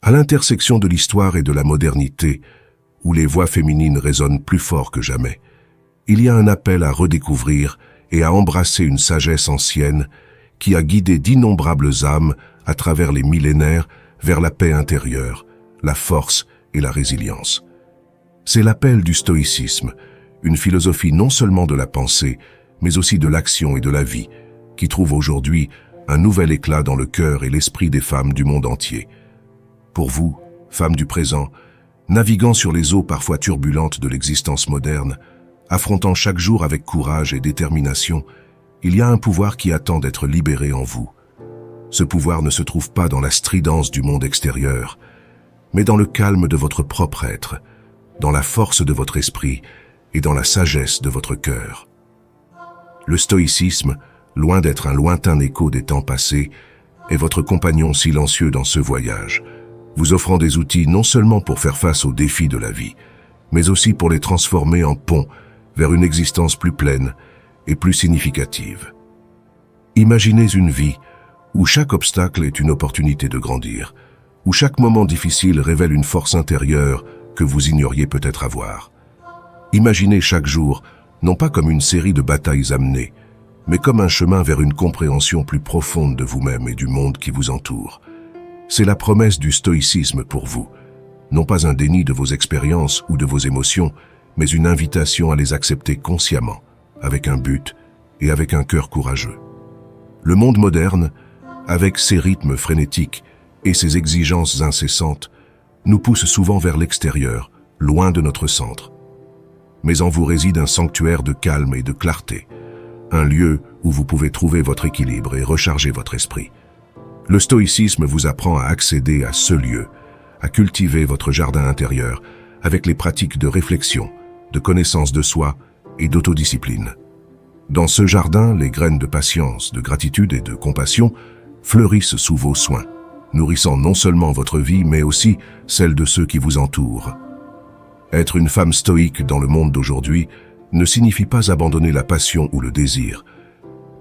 À l'intersection de l'histoire et de la modernité, où les voix féminines résonnent plus fort que jamais, il y a un appel à redécouvrir et à embrasser une sagesse ancienne qui a guidé d'innombrables âmes à travers les millénaires vers la paix intérieure, la force et la résilience. C'est l'appel du stoïcisme, une philosophie non seulement de la pensée, mais aussi de l'action et de la vie, qui trouve aujourd'hui un nouvel éclat dans le cœur et l'esprit des femmes du monde entier. Pour vous, femmes du présent, naviguant sur les eaux parfois turbulentes de l'existence moderne, affrontant chaque jour avec courage et détermination, il y a un pouvoir qui attend d'être libéré en vous. Ce pouvoir ne se trouve pas dans la stridence du monde extérieur, mais dans le calme de votre propre être, dans la force de votre esprit et dans la sagesse de votre cœur. Le stoïcisme, loin d'être un lointain écho des temps passés, est votre compagnon silencieux dans ce voyage, vous offrant des outils non seulement pour faire face aux défis de la vie, mais aussi pour les transformer en pont vers une existence plus pleine et plus significative. Imaginez une vie où chaque obstacle est une opportunité de grandir, où chaque moment difficile révèle une force intérieure que vous ignoriez peut-être avoir. Imaginez chaque jour, non pas comme une série de batailles amenées, mais comme un chemin vers une compréhension plus profonde de vous-même et du monde qui vous entoure. C'est la promesse du stoïcisme pour vous, non pas un déni de vos expériences ou de vos émotions, mais une invitation à les accepter consciemment, avec un but et avec un cœur courageux. Le monde moderne, avec ses rythmes frénétiques et ses exigences incessantes, nous pousse souvent vers l'extérieur, loin de notre centre. Mais en vous réside un sanctuaire de calme et de clarté, un lieu où vous pouvez trouver votre équilibre et recharger votre esprit. Le stoïcisme vous apprend à accéder à ce lieu, à cultiver votre jardin intérieur avec les pratiques de réflexion, de connaissance de soi et d'autodiscipline. Dans ce jardin, les graines de patience, de gratitude et de compassion fleurissent sous vos soins, nourrissant non seulement votre vie, mais aussi celle de ceux qui vous entourent. Être une femme stoïque dans le monde d'aujourd'hui ne signifie pas abandonner la passion ou le désir,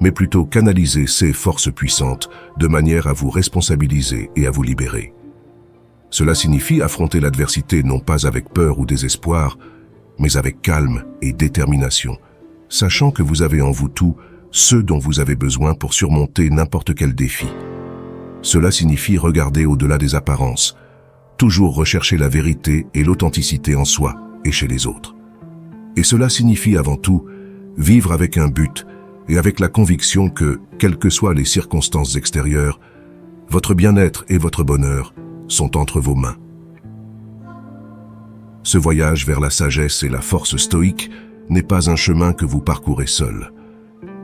mais plutôt canaliser ces forces puissantes de manière à vous responsabiliser et à vous libérer. Cela signifie affronter l'adversité non pas avec peur ou désespoir, mais avec calme et détermination, sachant que vous avez en vous tout ce dont vous avez besoin pour surmonter n'importe quel défi. Cela signifie regarder au-delà des apparences, toujours rechercher la vérité et l'authenticité en soi et chez les autres. Et cela signifie avant tout vivre avec un but et avec la conviction que, quelles que soient les circonstances extérieures, votre bien-être et votre bonheur sont entre vos mains. Ce voyage vers la sagesse et la force stoïque n'est pas un chemin que vous parcourez seul.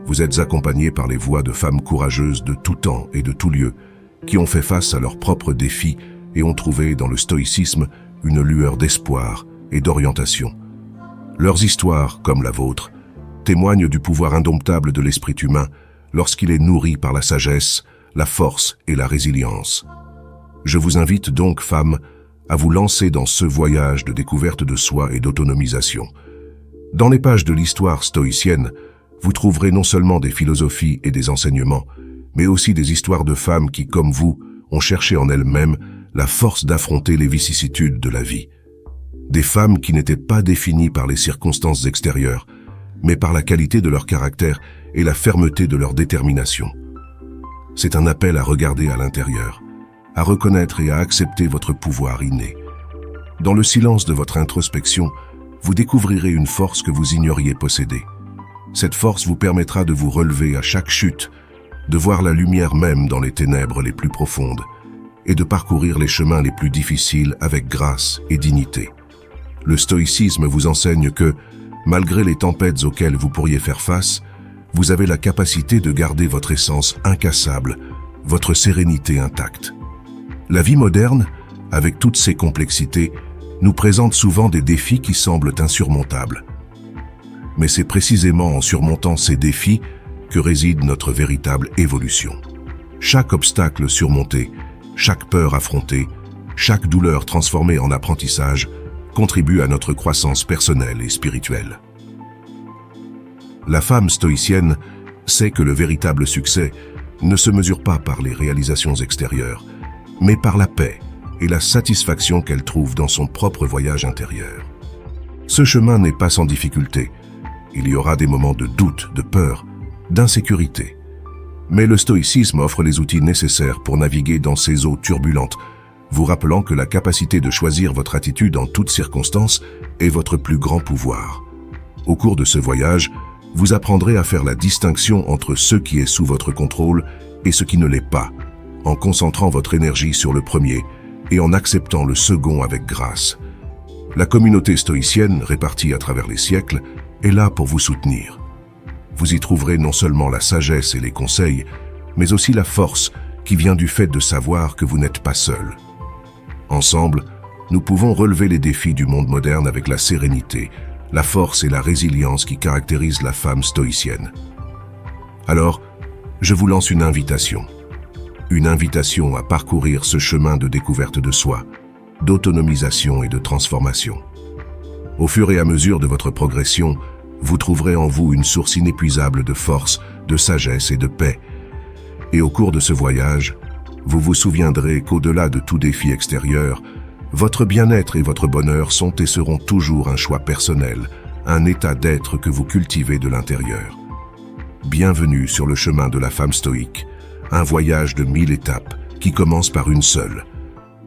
Vous êtes accompagné par les voix de femmes courageuses de tout temps et de tout lieu, qui ont fait face à leurs propres défis et ont trouvé dans le stoïcisme une lueur d'espoir et d'orientation. Leurs histoires, comme la vôtre, témoignent du pouvoir indomptable de l'esprit humain lorsqu'il est nourri par la sagesse, la force et la résilience. Je vous invite donc, femmes, à vous lancer dans ce voyage de découverte de soi et d'autonomisation. Dans les pages de l'histoire stoïcienne, vous trouverez non seulement des philosophies et des enseignements, mais aussi des histoires de femmes qui, comme vous, ont cherché en elles-mêmes la force d'affronter les vicissitudes de la vie. Des femmes qui n'étaient pas définies par les circonstances extérieures, mais par la qualité de leur caractère et la fermeté de leur détermination. C'est un appel à regarder à l'intérieur, à reconnaître et à accepter votre pouvoir inné. Dans le silence de votre introspection, vous découvrirez une force que vous ignoriez posséder. Cette force vous permettra de vous relever à chaque chute, de voir la lumière même dans les ténèbres les plus profondes et de parcourir les chemins les plus difficiles avec grâce et dignité. Le stoïcisme vous enseigne que, malgré les tempêtes auxquelles vous pourriez faire face, vous avez la capacité de garder votre essence incassable, votre sérénité intacte. La vie moderne, avec toutes ses complexités, nous présente souvent des défis qui semblent insurmontables. Mais c'est précisément en surmontant ces défis que réside notre véritable évolution. Chaque obstacle surmonté, chaque peur affrontée, chaque douleur transformée en apprentissage contribue à notre croissance personnelle et spirituelle. La femme stoïcienne sait que le véritable succès ne se mesure pas par les réalisations extérieures, mais par la paix, et la satisfaction qu'elle trouve dans son propre voyage intérieur. Ce chemin n'est pas sans difficulté. Il y aura des moments de doute, de peur, d'insécurité. Mais le stoïcisme offre les outils nécessaires pour naviguer dans ces eaux turbulentes, vous rappelant que la capacité de choisir votre attitude en toutes circonstances est votre plus grand pouvoir. Au cours de ce voyage, vous apprendrez à faire la distinction entre ce qui est sous votre contrôle et ce qui ne l'est pas, en concentrant votre énergie sur le premier et en acceptant le second avec grâce. La communauté stoïcienne, répartie à travers les siècles, est là pour vous soutenir. Vous y trouverez non seulement la sagesse et les conseils, mais aussi la force qui vient du fait de savoir que vous n'êtes pas seul. Ensemble, nous pouvons relever les défis du monde moderne avec la sérénité, la force et la résilience qui caractérisent la femme stoïcienne. Alors, je vous lance une invitation. Une invitation à parcourir ce chemin de découverte de soi, d'autonomisation et de transformation. Au fur et à mesure de votre progression, vous trouverez en vous une source inépuisable de force, de sagesse et de paix. Et au cours de ce voyage, vous vous souviendrez qu'au-delà de tout défi extérieur, votre bien-être et votre bonheur sont et seront toujours un choix personnel, un état d'être que vous cultivez de l'intérieur. Bienvenue sur le chemin de la femme stoïque, un voyage de 1000 étapes qui commence par une seule.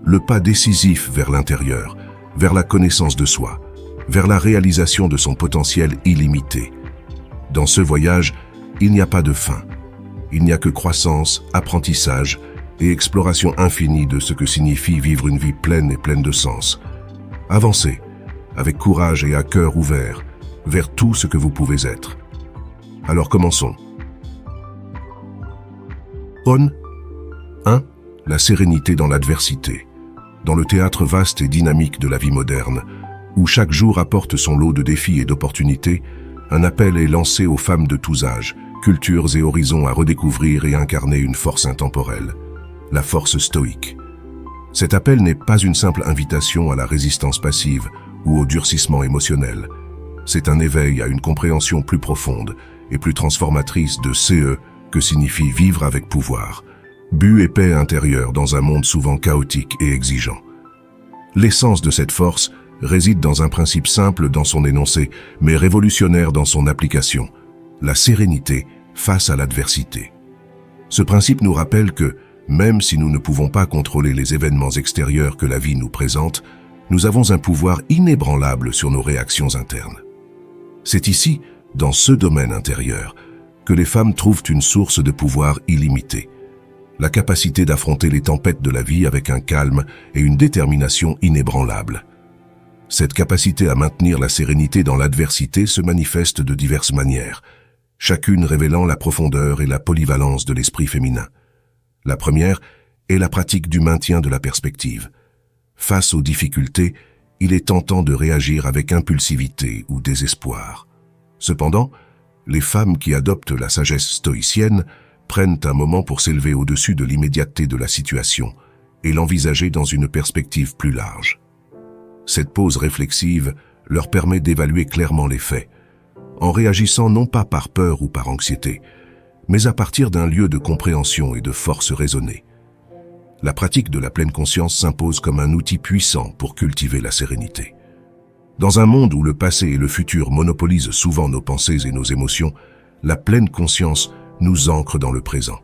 Le pas décisif vers l'intérieur, vers la connaissance de soi, vers la réalisation de son potentiel illimité. Dans ce voyage, il n'y a pas de fin. Il n'y a que croissance, apprentissage et exploration infinie de ce que signifie vivre une vie pleine et pleine de sens. Avancez, avec courage et à cœur ouvert, vers tout ce que vous pouvez être. Alors commençons. 1. La sérénité dans l'adversité. Dans le théâtre vaste et dynamique de la vie moderne, où chaque jour apporte son lot de défis et d'opportunités, un appel est lancé aux femmes de tous âges, cultures et horizons à redécouvrir et incarner une force intemporelle, la force stoïque. Cet appel n'est pas une simple invitation à la résistance passive ou au durcissement émotionnel. C'est un éveil à une compréhension plus profonde et plus transformatrice de ce que signifie vivre avec pouvoir, but et paix intérieure dans un monde souvent chaotique et exigeant. L'essence de cette force réside dans un principe simple dans son énoncé, mais révolutionnaire dans son application, la sérénité face à l'adversité. Ce principe nous rappelle que, même si nous ne pouvons pas contrôler les événements extérieurs que la vie nous présente, nous avons un pouvoir inébranlable sur nos réactions internes. C'est ici, dans ce domaine intérieur, que les femmes trouvent une source de pouvoir illimitée, la capacité d'affronter les tempêtes de la vie avec un calme et une détermination inébranlables. Cette capacité à maintenir la sérénité dans l'adversité se manifeste de diverses manières, chacune révélant la profondeur et la polyvalence de l'esprit féminin. La première est la pratique du maintien de la perspective. Face aux difficultés, il est tentant de réagir avec impulsivité ou désespoir. Cependant, les femmes qui adoptent la sagesse stoïcienne prennent un moment pour s'élever au-dessus de l'immédiateté de la situation et l'envisager dans une perspective plus large. Cette pause réflexive leur permet d'évaluer clairement les faits, en réagissant non pas par peur ou par anxiété, mais à partir d'un lieu de compréhension et de force raisonnée. La pratique de la pleine conscience s'impose comme un outil puissant pour cultiver la sérénité. Dans un monde où le passé et le futur monopolisent souvent nos pensées et nos émotions, la pleine conscience nous ancre dans le présent.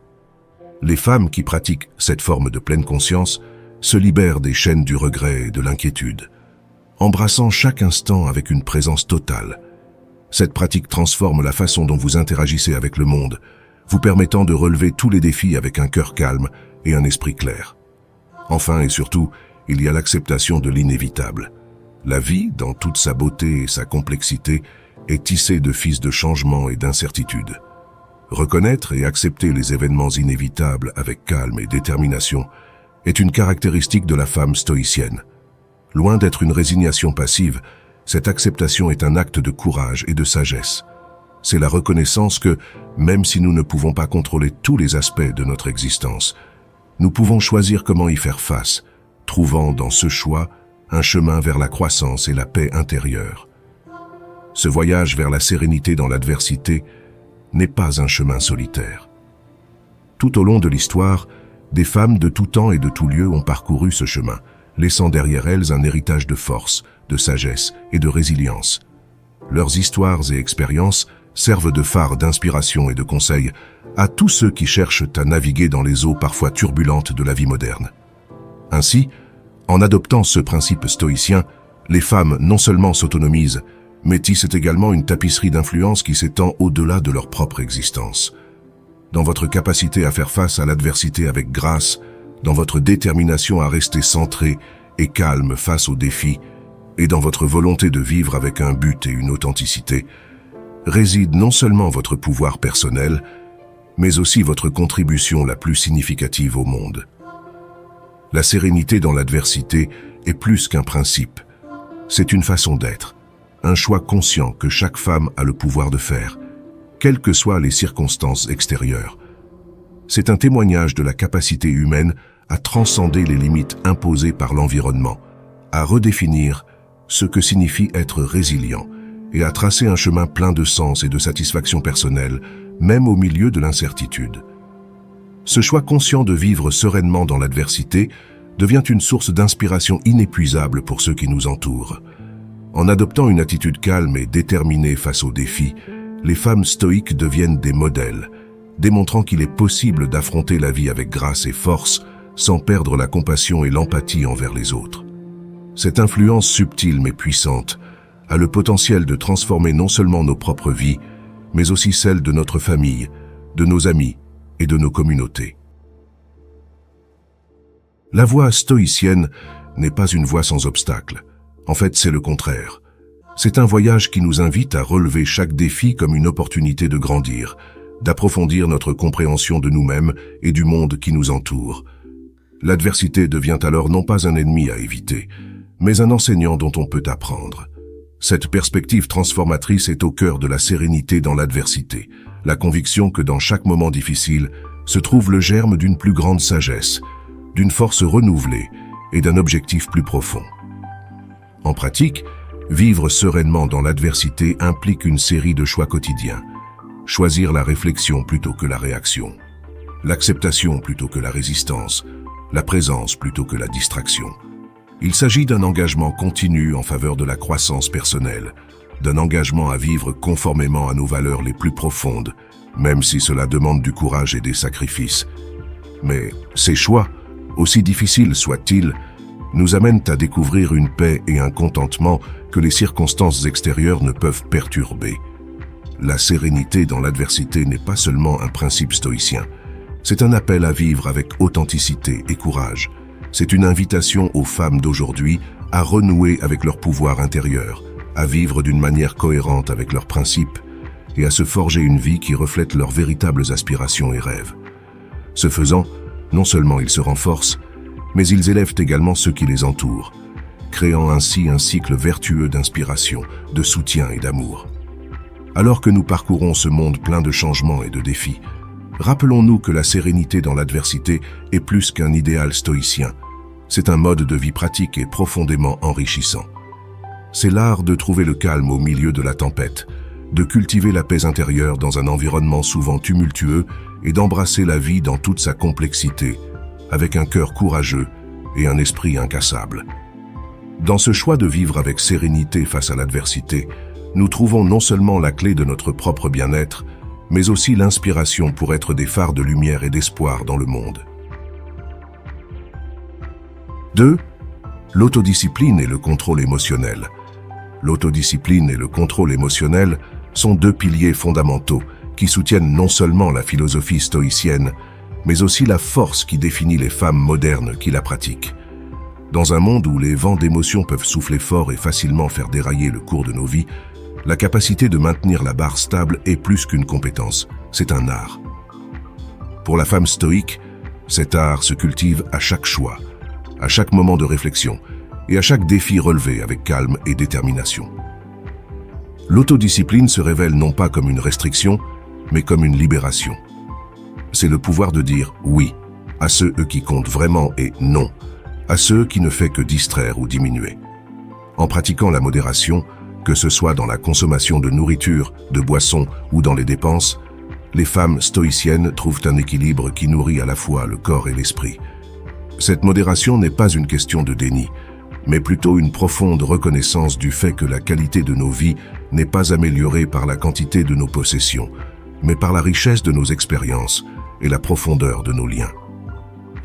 Les femmes qui pratiquent cette forme de pleine conscience se libèrent des chaînes du regret et de l'inquiétude, embrassant chaque instant avec une présence totale. Cette pratique transforme la façon dont vous interagissez avec le monde, vous permettant de relever tous les défis avec un cœur calme et un esprit clair. Enfin et surtout, il y a l'acceptation de l'inévitable. La vie, dans toute sa beauté et sa complexité, est tissée de fils de changement et d'incertitude. Reconnaître et accepter les événements inévitables avec calme et détermination est une caractéristique de la femme stoïcienne. Loin d'être une résignation passive, cette acceptation est un acte de courage et de sagesse. C'est la reconnaissance que, même si nous ne pouvons pas contrôler tous les aspects de notre existence, nous pouvons choisir comment y faire face, trouvant dans ce choix un chemin vers la croissance et la paix intérieure. Ce voyage vers la sérénité dans l'adversité n'est pas un chemin solitaire. Tout au long de l'histoire, des femmes de tout temps et de tout lieu ont parcouru ce chemin, laissant derrière elles un héritage de force, de sagesse et de résilience. Leurs histoires et expériences servent de phare d'inspiration et de conseil à tous ceux qui cherchent à naviguer dans les eaux parfois turbulentes de la vie moderne. Ainsi, en adoptant ce principe stoïcien, les femmes non seulement s'autonomisent, mais tissent également une tapisserie d'influence qui s'étend au-delà de leur propre existence. Dans votre capacité à faire face à l'adversité avec grâce, dans votre détermination à rester centré et calme face aux défis, et dans votre volonté de vivre avec un but et une authenticité, réside non seulement votre pouvoir personnel, mais aussi votre contribution la plus significative au monde. La sérénité dans l'adversité est plus qu'un principe. C'est une façon d'être, un choix conscient que chaque femme a le pouvoir de faire, quelles que soient les circonstances extérieures. C'est un témoignage de la capacité humaine à transcender les limites imposées par l'environnement, à redéfinir ce que signifie être résilient et à tracer un chemin plein de sens et de satisfaction personnelle, même au milieu de l'incertitude. Ce choix conscient de vivre sereinement dans l'adversité devient une source d'inspiration inépuisable pour ceux qui nous entourent. En adoptant une attitude calme et déterminée face aux défis, les femmes stoïques deviennent des modèles, démontrant qu'il est possible d'affronter la vie avec grâce et force sans perdre la compassion et l'empathie envers les autres. Cette influence subtile mais puissante a le potentiel de transformer non seulement nos propres vies, mais aussi celles de notre famille, de nos amis et de nos communautés. La voie stoïcienne n'est pas une voie sans obstacles. En fait, c'est le contraire. C'est un voyage qui nous invite à relever chaque défi comme une opportunité de grandir, d'approfondir notre compréhension de nous-mêmes et du monde qui nous entoure. L'adversité devient alors non pas un ennemi à éviter, mais un enseignant dont on peut apprendre. Cette perspective transformatrice est au cœur de la sérénité dans l'adversité, la conviction que dans chaque moment difficile se trouve le germe d'une plus grande sagesse, d'une force renouvelée et d'un objectif plus profond. En pratique, vivre sereinement dans l'adversité implique une série de choix quotidiens. Choisir la réflexion plutôt que la réaction, l'acceptation plutôt que la résistance, la présence plutôt que la distraction. Il s'agit d'un engagement continu en faveur de la croissance personnelle, d'un engagement à vivre conformément à nos valeurs les plus profondes, même si cela demande du courage et des sacrifices. Mais ces choix, aussi difficiles soient-ils, nous amènent à découvrir une paix et un contentement que les circonstances extérieures ne peuvent perturber. La sérénité dans l'adversité n'est pas seulement un principe stoïcien, c'est un appel à vivre avec authenticité et courage. C'est une invitation aux femmes d'aujourd'hui à renouer avec leur pouvoir intérieur, à vivre d'une manière cohérente avec leurs principes et à se forger une vie qui reflète leurs véritables aspirations et rêves. Ce faisant, non seulement ils se renforcent, mais ils élèvent également ceux qui les entourent, créant ainsi un cycle vertueux d'inspiration, de soutien et d'amour. Alors que nous parcourons ce monde plein de changements et de défis, rappelons-nous que la sérénité dans l'adversité est plus qu'un idéal stoïcien. C'est un mode de vie pratique et profondément enrichissant. C'est l'art de trouver le calme au milieu de la tempête, de cultiver la paix intérieure dans un environnement souvent tumultueux et d'embrasser la vie dans toute sa complexité, avec un cœur courageux et un esprit incassable. Dans ce choix de vivre avec sérénité face à l'adversité, nous trouvons non seulement la clé de notre propre bien-être, mais aussi l'inspiration pour être des phares de lumière et d'espoir dans le monde. 2. L'autodiscipline et le contrôle émotionnel. L'autodiscipline et le contrôle émotionnel sont deux piliers fondamentaux qui soutiennent non seulement la philosophie stoïcienne, mais aussi la force qui définit les femmes modernes qui la pratiquent. Dans un monde où les vents d'émotions peuvent souffler fort et facilement faire dérailler le cours de nos vies, la capacité de maintenir la barre stable est plus qu'une compétence, c'est un art. Pour la femme stoïque, cet art se cultive à chaque choix, à chaque moment de réflexion et à chaque défi relevé avec calme et détermination. L'autodiscipline se révèle non pas comme une restriction, mais comme une libération. C'est le pouvoir de dire oui à ceux qui comptent vraiment et non à ceux qui ne fait que distraire ou diminuer. En pratiquant la modération, que ce soit dans la consommation de nourriture, de boissons ou dans les dépenses, les femmes stoïciennes trouvent un équilibre qui nourrit à la fois le corps et l'esprit. Cette modération n'est pas une question de déni, mais plutôt une profonde reconnaissance du fait que la qualité de nos vies n'est pas améliorée par la quantité de nos possessions, mais par la richesse de nos expériences et la profondeur de nos liens.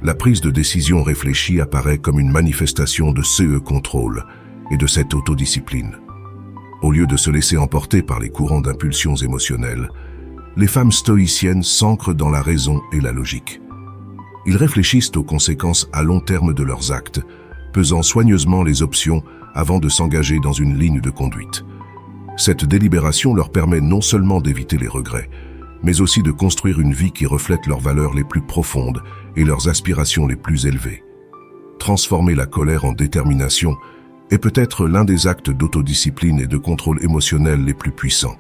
La prise de décision réfléchie apparaît comme une manifestation de ce contrôle et de cette autodiscipline. Au lieu de se laisser emporter par les courants d'impulsions émotionnelles, les femmes stoïciennes s'ancrent dans la raison et la logique. Ils réfléchissent aux conséquences à long terme de leurs actes, pesant soigneusement les options avant de s'engager dans une ligne de conduite. Cette délibération leur permet non seulement d'éviter les regrets, mais aussi de construire une vie qui reflète leurs valeurs les plus profondes et leurs aspirations les plus élevées. Transformer la colère en détermination est peut-être l'un des actes d'autodiscipline et de contrôle émotionnel les plus puissants.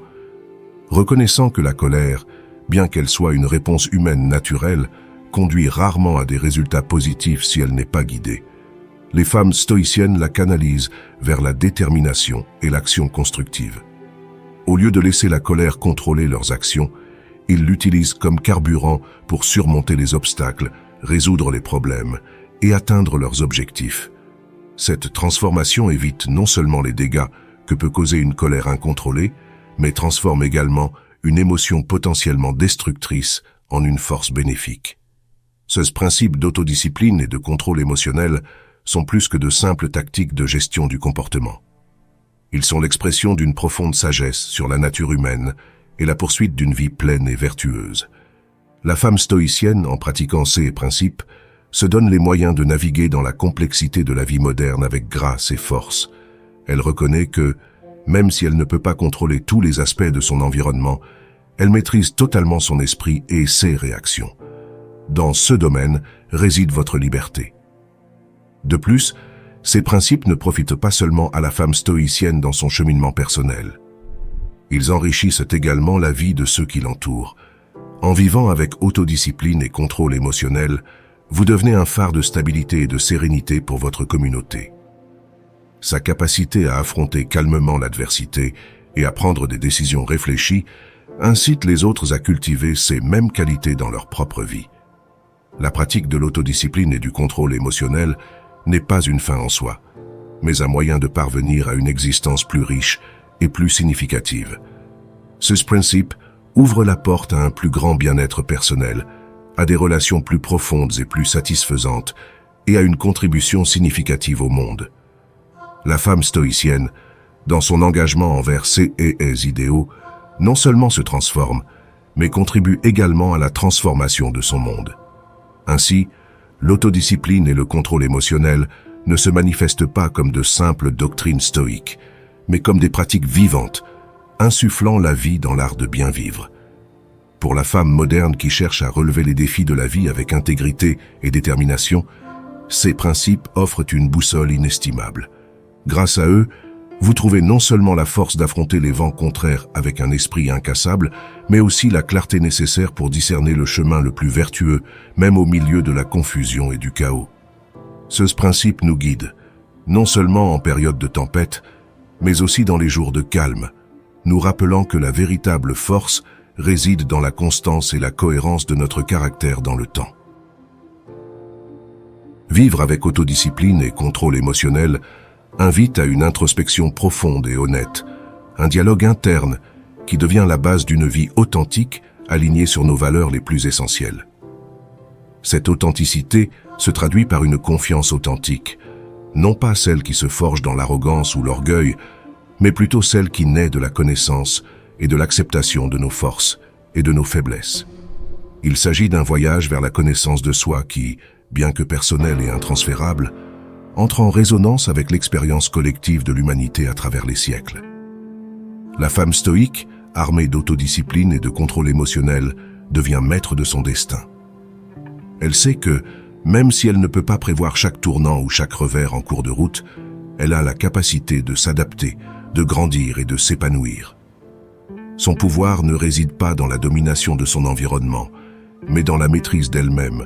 Reconnaissant que la colère, bien qu'elle soit une réponse humaine naturelle, conduit rarement à des résultats positifs si elle n'est pas guidée, les femmes stoïciennes la canalisent vers la détermination et l'action constructive. Au lieu de laisser la colère contrôler leurs actions, ils l'utilisent comme carburant pour surmonter les obstacles, résoudre les problèmes et atteindre leurs objectifs. Cette transformation évite non seulement les dégâts que peut causer une colère incontrôlée, mais transforme également une émotion potentiellement destructrice en une force bénéfique. Ce principe d'autodiscipline et de contrôle émotionnel sont plus que de simples tactiques de gestion du comportement. Ils sont l'expression d'une profonde sagesse sur la nature humaine et la poursuite d'une vie pleine et vertueuse. La femme stoïcienne, en pratiquant ces principes, se donne les moyens de naviguer dans la complexité de la vie moderne avec grâce et force. Elle reconnaît que, même si elle ne peut pas contrôler tous les aspects de son environnement, elle maîtrise totalement son esprit et ses réactions. Dans ce domaine réside votre liberté. De plus, ces principes ne profitent pas seulement à la femme stoïcienne dans son cheminement personnel. Ils enrichissent également la vie de ceux qui l'entourent. En vivant avec autodiscipline et contrôle émotionnel, vous devenez un phare de stabilité et de sérénité pour votre communauté. Sa capacité à affronter calmement l'adversité et à prendre des décisions réfléchies incite les autres à cultiver ces mêmes qualités dans leur propre vie. La pratique de l'autodiscipline et du contrôle émotionnel n'est pas une fin en soi, mais un moyen de parvenir à une existence plus riche et plus significative. Ce principe ouvre la porte à un plus grand bien-être personnel, à des relations plus profondes et plus satisfaisantes, et à une contribution significative au monde. La femme stoïcienne, dans son engagement envers ses idéaux, non seulement se transforme, mais contribue également à la transformation de son monde. Ainsi, l'autodiscipline et le contrôle émotionnel ne se manifestent pas comme de simples doctrines stoïques, mais comme des pratiques vivantes, insufflant la vie dans l'art de bien vivre. Pour la femme moderne qui cherche à relever les défis de la vie avec intégrité et détermination, ces principes offrent une boussole inestimable. Grâce à eux, vous trouvez non seulement la force d'affronter les vents contraires avec un esprit incassable, mais aussi la clarté nécessaire pour discerner le chemin le plus vertueux, même au milieu de la confusion et du chaos. Ce principe nous guide, non seulement en période de tempête, mais aussi dans les jours de calme, nous rappelant que la véritable force réside dans la constance et la cohérence de notre caractère dans le temps. Vivre avec autodiscipline et contrôle émotionnel invite à une introspection profonde et honnête, un dialogue interne qui devient la base d'une vie authentique alignée sur nos valeurs les plus essentielles. Cette authenticité se traduit par une confiance authentique, non pas celle qui se forge dans l'arrogance ou l'orgueil, mais plutôt celle qui naît de la connaissance et de l'acceptation de nos forces et de nos faiblesses. Il s'agit d'un voyage vers la connaissance de soi qui, bien que personnel et intransférable, entre en résonance avec l'expérience collective de l'humanité à travers les siècles. La femme stoïque, armée d'autodiscipline et de contrôle émotionnel, devient maître de son destin. Elle sait que, même si elle ne peut pas prévoir chaque tournant ou chaque revers en cours de route, elle a la capacité de s'adapter, de grandir et de s'épanouir. Son pouvoir ne réside pas dans la domination de son environnement, mais dans la maîtrise d'elle-même,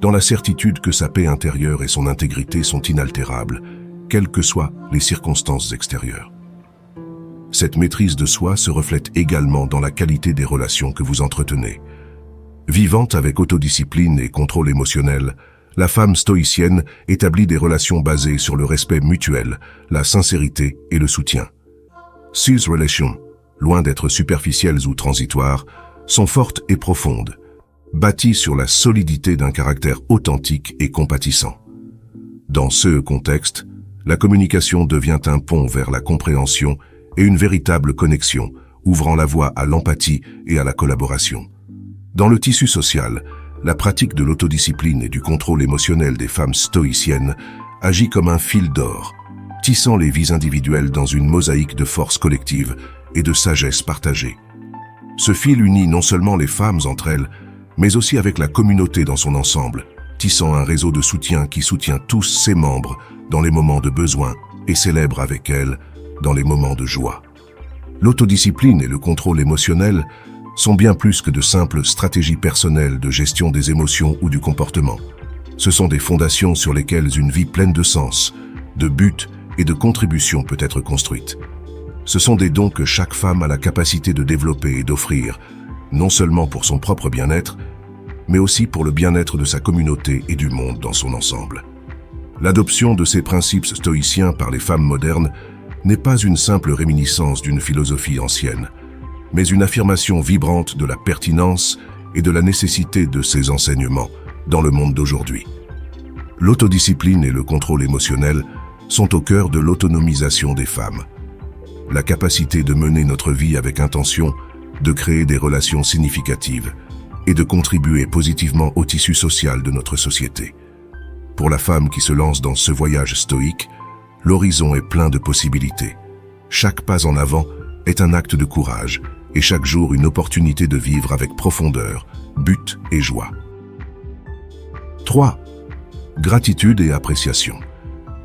dans la certitude que sa paix intérieure et son intégrité sont inaltérables, quelles que soient les circonstances extérieures. Cette maîtrise de soi se reflète également dans la qualité des relations que vous entretenez. Vivant avec autodiscipline et contrôle émotionnel, la femme stoïcienne établit des relations basées sur le respect mutuel, la sincérité et le soutien. Ces relations, loin d'être superficielles ou transitoires, sont fortes et profondes, bâties sur la solidité d'un caractère authentique et compatissant. Dans ce contexte, la communication devient un pont vers la compréhension et une véritable connexion, ouvrant la voie à l'empathie et à la collaboration. Dans le tissu social, la pratique de l'autodiscipline et du contrôle émotionnel des femmes stoïciennes agit comme un fil d'or, tissant les vies individuelles dans une mosaïque de force collective et de sagesse partagée. Ce fil unit non seulement les femmes entre elles, mais aussi avec la communauté dans son ensemble, tissant un réseau de soutien qui soutient tous ses membres dans les moments de besoin et célèbre avec elles dans les moments de joie. L'autodiscipline et le contrôle émotionnel sont bien plus que de simples stratégies personnelles de gestion des émotions ou du comportement. Ce sont des fondations sur lesquelles une vie pleine de sens, de buts et de contributions peut être construite. Ce sont des dons que chaque femme a la capacité de développer et d'offrir, non seulement pour son propre bien-être, mais aussi pour le bien-être de sa communauté et du monde dans son ensemble. L'adoption de ces principes stoïciens par les femmes modernes n'est pas une simple réminiscence d'une philosophie ancienne, mais une affirmation vibrante de la pertinence et de la nécessité de ces enseignements dans le monde d'aujourd'hui. L'autodiscipline et le contrôle émotionnel sont au cœur de l'autonomisation des femmes. La capacité de mener notre vie avec intention, de créer des relations significatives et de contribuer positivement au tissu social de notre société. Pour la femme qui se lance dans ce voyage stoïque, l'horizon est plein de possibilités. Chaque pas en avant est un acte de courage et chaque jour une opportunité de vivre avec profondeur, but et joie. 3. Gratitude et appréciation.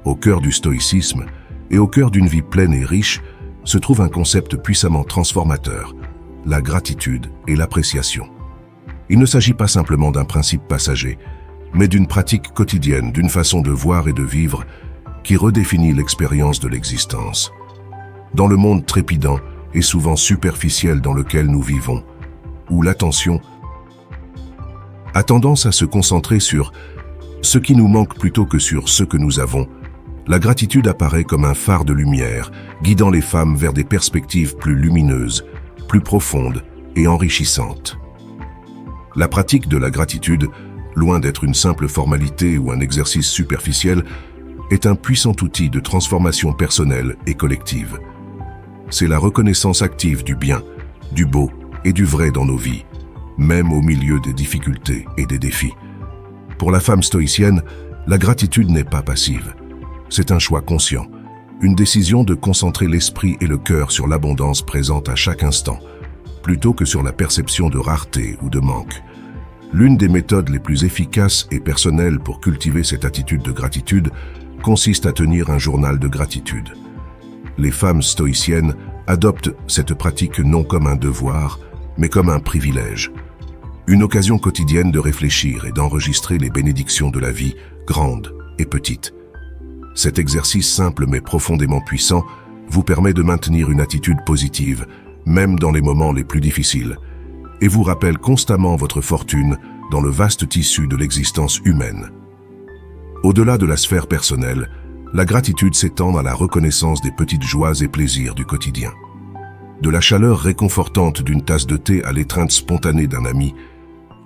Au cœur du stoïcisme et au cœur d'une vie pleine et riche se trouve un concept puissamment transformateur, la gratitude et l'appréciation. Il ne s'agit pas simplement d'un principe passager, mais d'une pratique quotidienne, d'une façon de voir et de vivre qui redéfinit l'expérience de l'existence. Dans le monde trépidant et souvent superficiel dans lequel nous vivons, où l'attention a tendance à se concentrer sur ce qui nous manque plutôt que sur ce que nous avons, la gratitude apparaît comme un phare de lumière, guidant les femmes vers des perspectives plus lumineuses, plus profondes et enrichissantes. La pratique de la gratitude, loin d'être une simple formalité ou un exercice superficiel, est un puissant outil de transformation personnelle et collective. C'est la reconnaissance active du bien, du beau et du vrai dans nos vies, même au milieu des difficultés et des défis. Pour la femme stoïcienne, la gratitude n'est pas passive. C'est un choix conscient, une décision de concentrer l'esprit et le cœur sur l'abondance présente à chaque instant, plutôt que sur la perception de rareté ou de manque. L'une des méthodes les plus efficaces et personnelles pour cultiver cette attitude de gratitude consiste à tenir un journal de gratitude. Les femmes stoïciennes adoptent cette pratique non comme un devoir, mais comme un privilège. Une occasion quotidienne de réfléchir et d'enregistrer les bénédictions de la vie, grandes et petites. Cet exercice simple mais profondément puissant vous permet de maintenir une attitude positive, même dans les moments les plus difficiles, et vous rappelle constamment votre fortune dans le vaste tissu de l'existence humaine. Au-delà de la sphère personnelle, la gratitude s'étend à la reconnaissance des petites joies et plaisirs du quotidien. De la chaleur réconfortante d'une tasse de thé à l'étreinte spontanée d'un ami,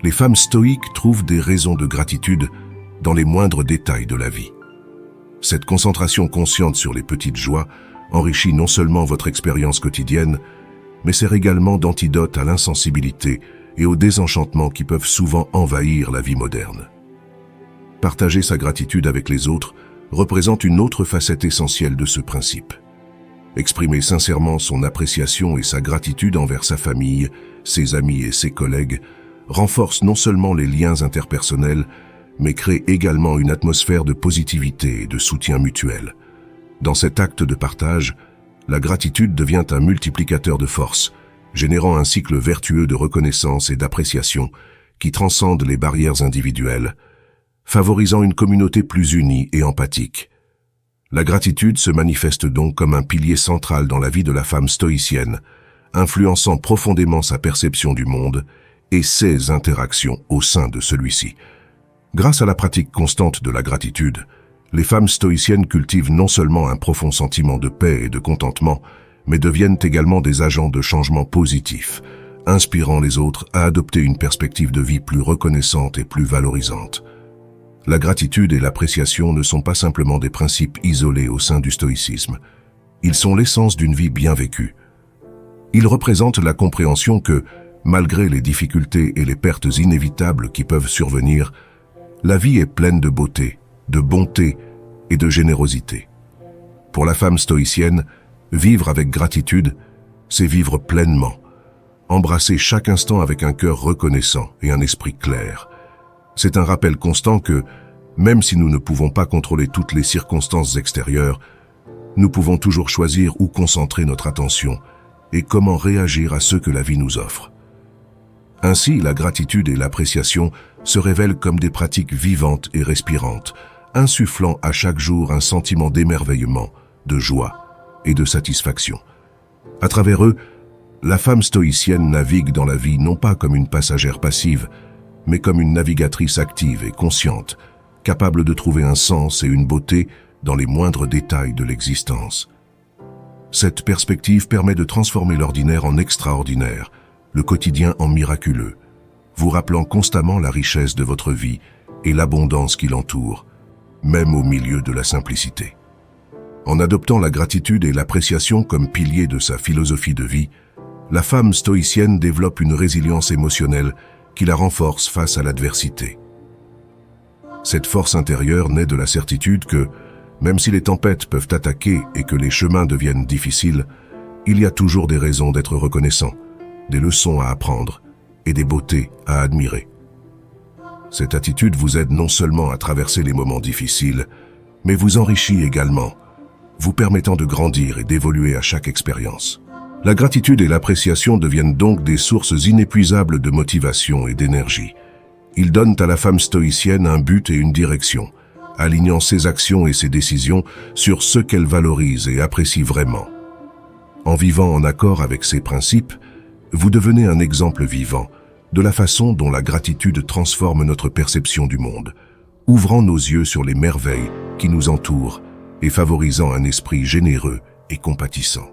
les femmes stoïques trouvent des raisons de gratitude dans les moindres détails de la vie. Cette concentration consciente sur les petites joies enrichit non seulement votre expérience quotidienne, mais sert également d'antidote à l'insensibilité et au désenchantement qui peuvent souvent envahir la vie moderne. Partager sa gratitude avec les autres représente une autre facette essentielle de ce principe. Exprimer sincèrement son appréciation et sa gratitude envers sa famille, ses amis et ses collègues renforce non seulement les liens interpersonnels, mais crée également une atmosphère de positivité et de soutien mutuel. Dans cet acte de partage, la gratitude devient un multiplicateur de force, générant un cycle vertueux de reconnaissance et d'appréciation qui transcende les barrières individuelles, favorisant une communauté plus unie et empathique. La gratitude se manifeste donc comme un pilier central dans la vie de la femme stoïcienne, influençant profondément sa perception du monde et ses interactions au sein de celui-ci. Grâce à la pratique constante de la gratitude, les femmes stoïciennes cultivent non seulement un profond sentiment de paix et de contentement, mais deviennent également des agents de changement positif, inspirant les autres à adopter une perspective de vie plus reconnaissante et plus valorisante. La gratitude et l'appréciation ne sont pas simplement des principes isolés au sein du stoïcisme. Ils sont l'essence d'une vie bien vécue. Ils représentent la compréhension que, malgré les difficultés et les pertes inévitables qui peuvent survenir, la vie est pleine de beauté, de bonté et de générosité. Pour la femme stoïcienne, vivre avec gratitude, c'est vivre pleinement, embrasser chaque instant avec un cœur reconnaissant et un esprit clair. C'est un rappel constant que, même si nous ne pouvons pas contrôler toutes les circonstances extérieures, nous pouvons toujours choisir où concentrer notre attention et comment réagir à ce que la vie nous offre. Ainsi, la gratitude et l'appréciation se révèlent comme des pratiques vivantes et respirantes, insufflant à chaque jour un sentiment d'émerveillement, de joie et de satisfaction. À travers eux, la femme stoïcienne navigue dans la vie non pas comme une passagère passive, mais comme une navigatrice active et consciente, capable de trouver un sens et une beauté dans les moindres détails de l'existence. Cette perspective permet de transformer l'ordinaire en extraordinaire, le quotidien en miraculeux, vous rappelant constamment la richesse de votre vie et l'abondance qui l'entoure, même au milieu de la simplicité. En adoptant la gratitude et l'appréciation comme piliers de sa philosophie de vie, la femme stoïcienne développe une résilience émotionnelle qui la renforce face à l'adversité. Cette force intérieure naît de la certitude que, même si les tempêtes peuvent attaquer et que les chemins deviennent difficiles, il y a toujours des raisons d'être reconnaissant, des leçons à apprendre et des beautés à admirer. Cette attitude vous aide non seulement à traverser les moments difficiles, mais vous enrichit également, vous permettant de grandir et d'évoluer à chaque expérience. La gratitude et l'appréciation deviennent donc des sources inépuisables de motivation et d'énergie. Ils donnent à la femme stoïcienne un but et une direction, alignant ses actions et ses décisions sur ce qu'elle valorise et apprécie vraiment. En vivant en accord avec ces principes, vous devenez un exemple vivant de la façon dont la gratitude transforme notre perception du monde, ouvrant nos yeux sur les merveilles qui nous entourent et favorisant un esprit généreux et compatissant.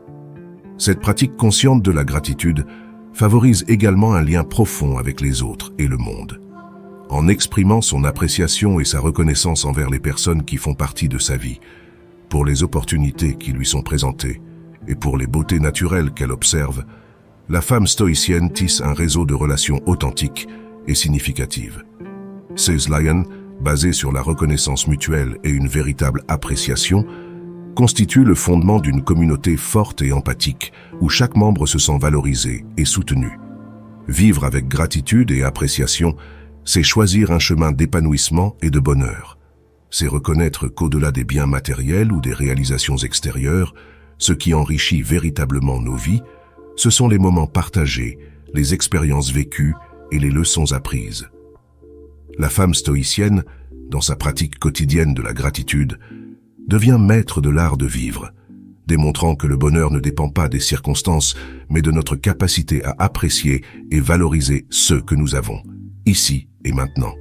Cette pratique consciente de la gratitude favorise également un lien profond avec les autres et le monde. En exprimant son appréciation et sa reconnaissance envers les personnes qui font partie de sa vie, pour les opportunités qui lui sont présentées et pour les beautés naturelles qu'elle observe, la femme stoïcienne tisse un réseau de relations authentiques et significatives. Ces liens, basés sur la reconnaissance mutuelle et une véritable appréciation, constituent le fondement d'une communauté forte et empathique où chaque membre se sent valorisé et soutenu. Vivre avec gratitude et appréciation, c'est choisir un chemin d'épanouissement et de bonheur. C'est reconnaître qu'au-delà des biens matériels ou des réalisations extérieures, ce qui enrichit véritablement nos vies, ce sont les moments partagés, les expériences vécues et les leçons apprises. La femme stoïcienne, dans sa pratique quotidienne de la gratitude, devient maître de l'art de vivre, démontrant que le bonheur ne dépend pas des circonstances, mais de notre capacité à apprécier et valoriser ce que nous avons, ici et maintenant.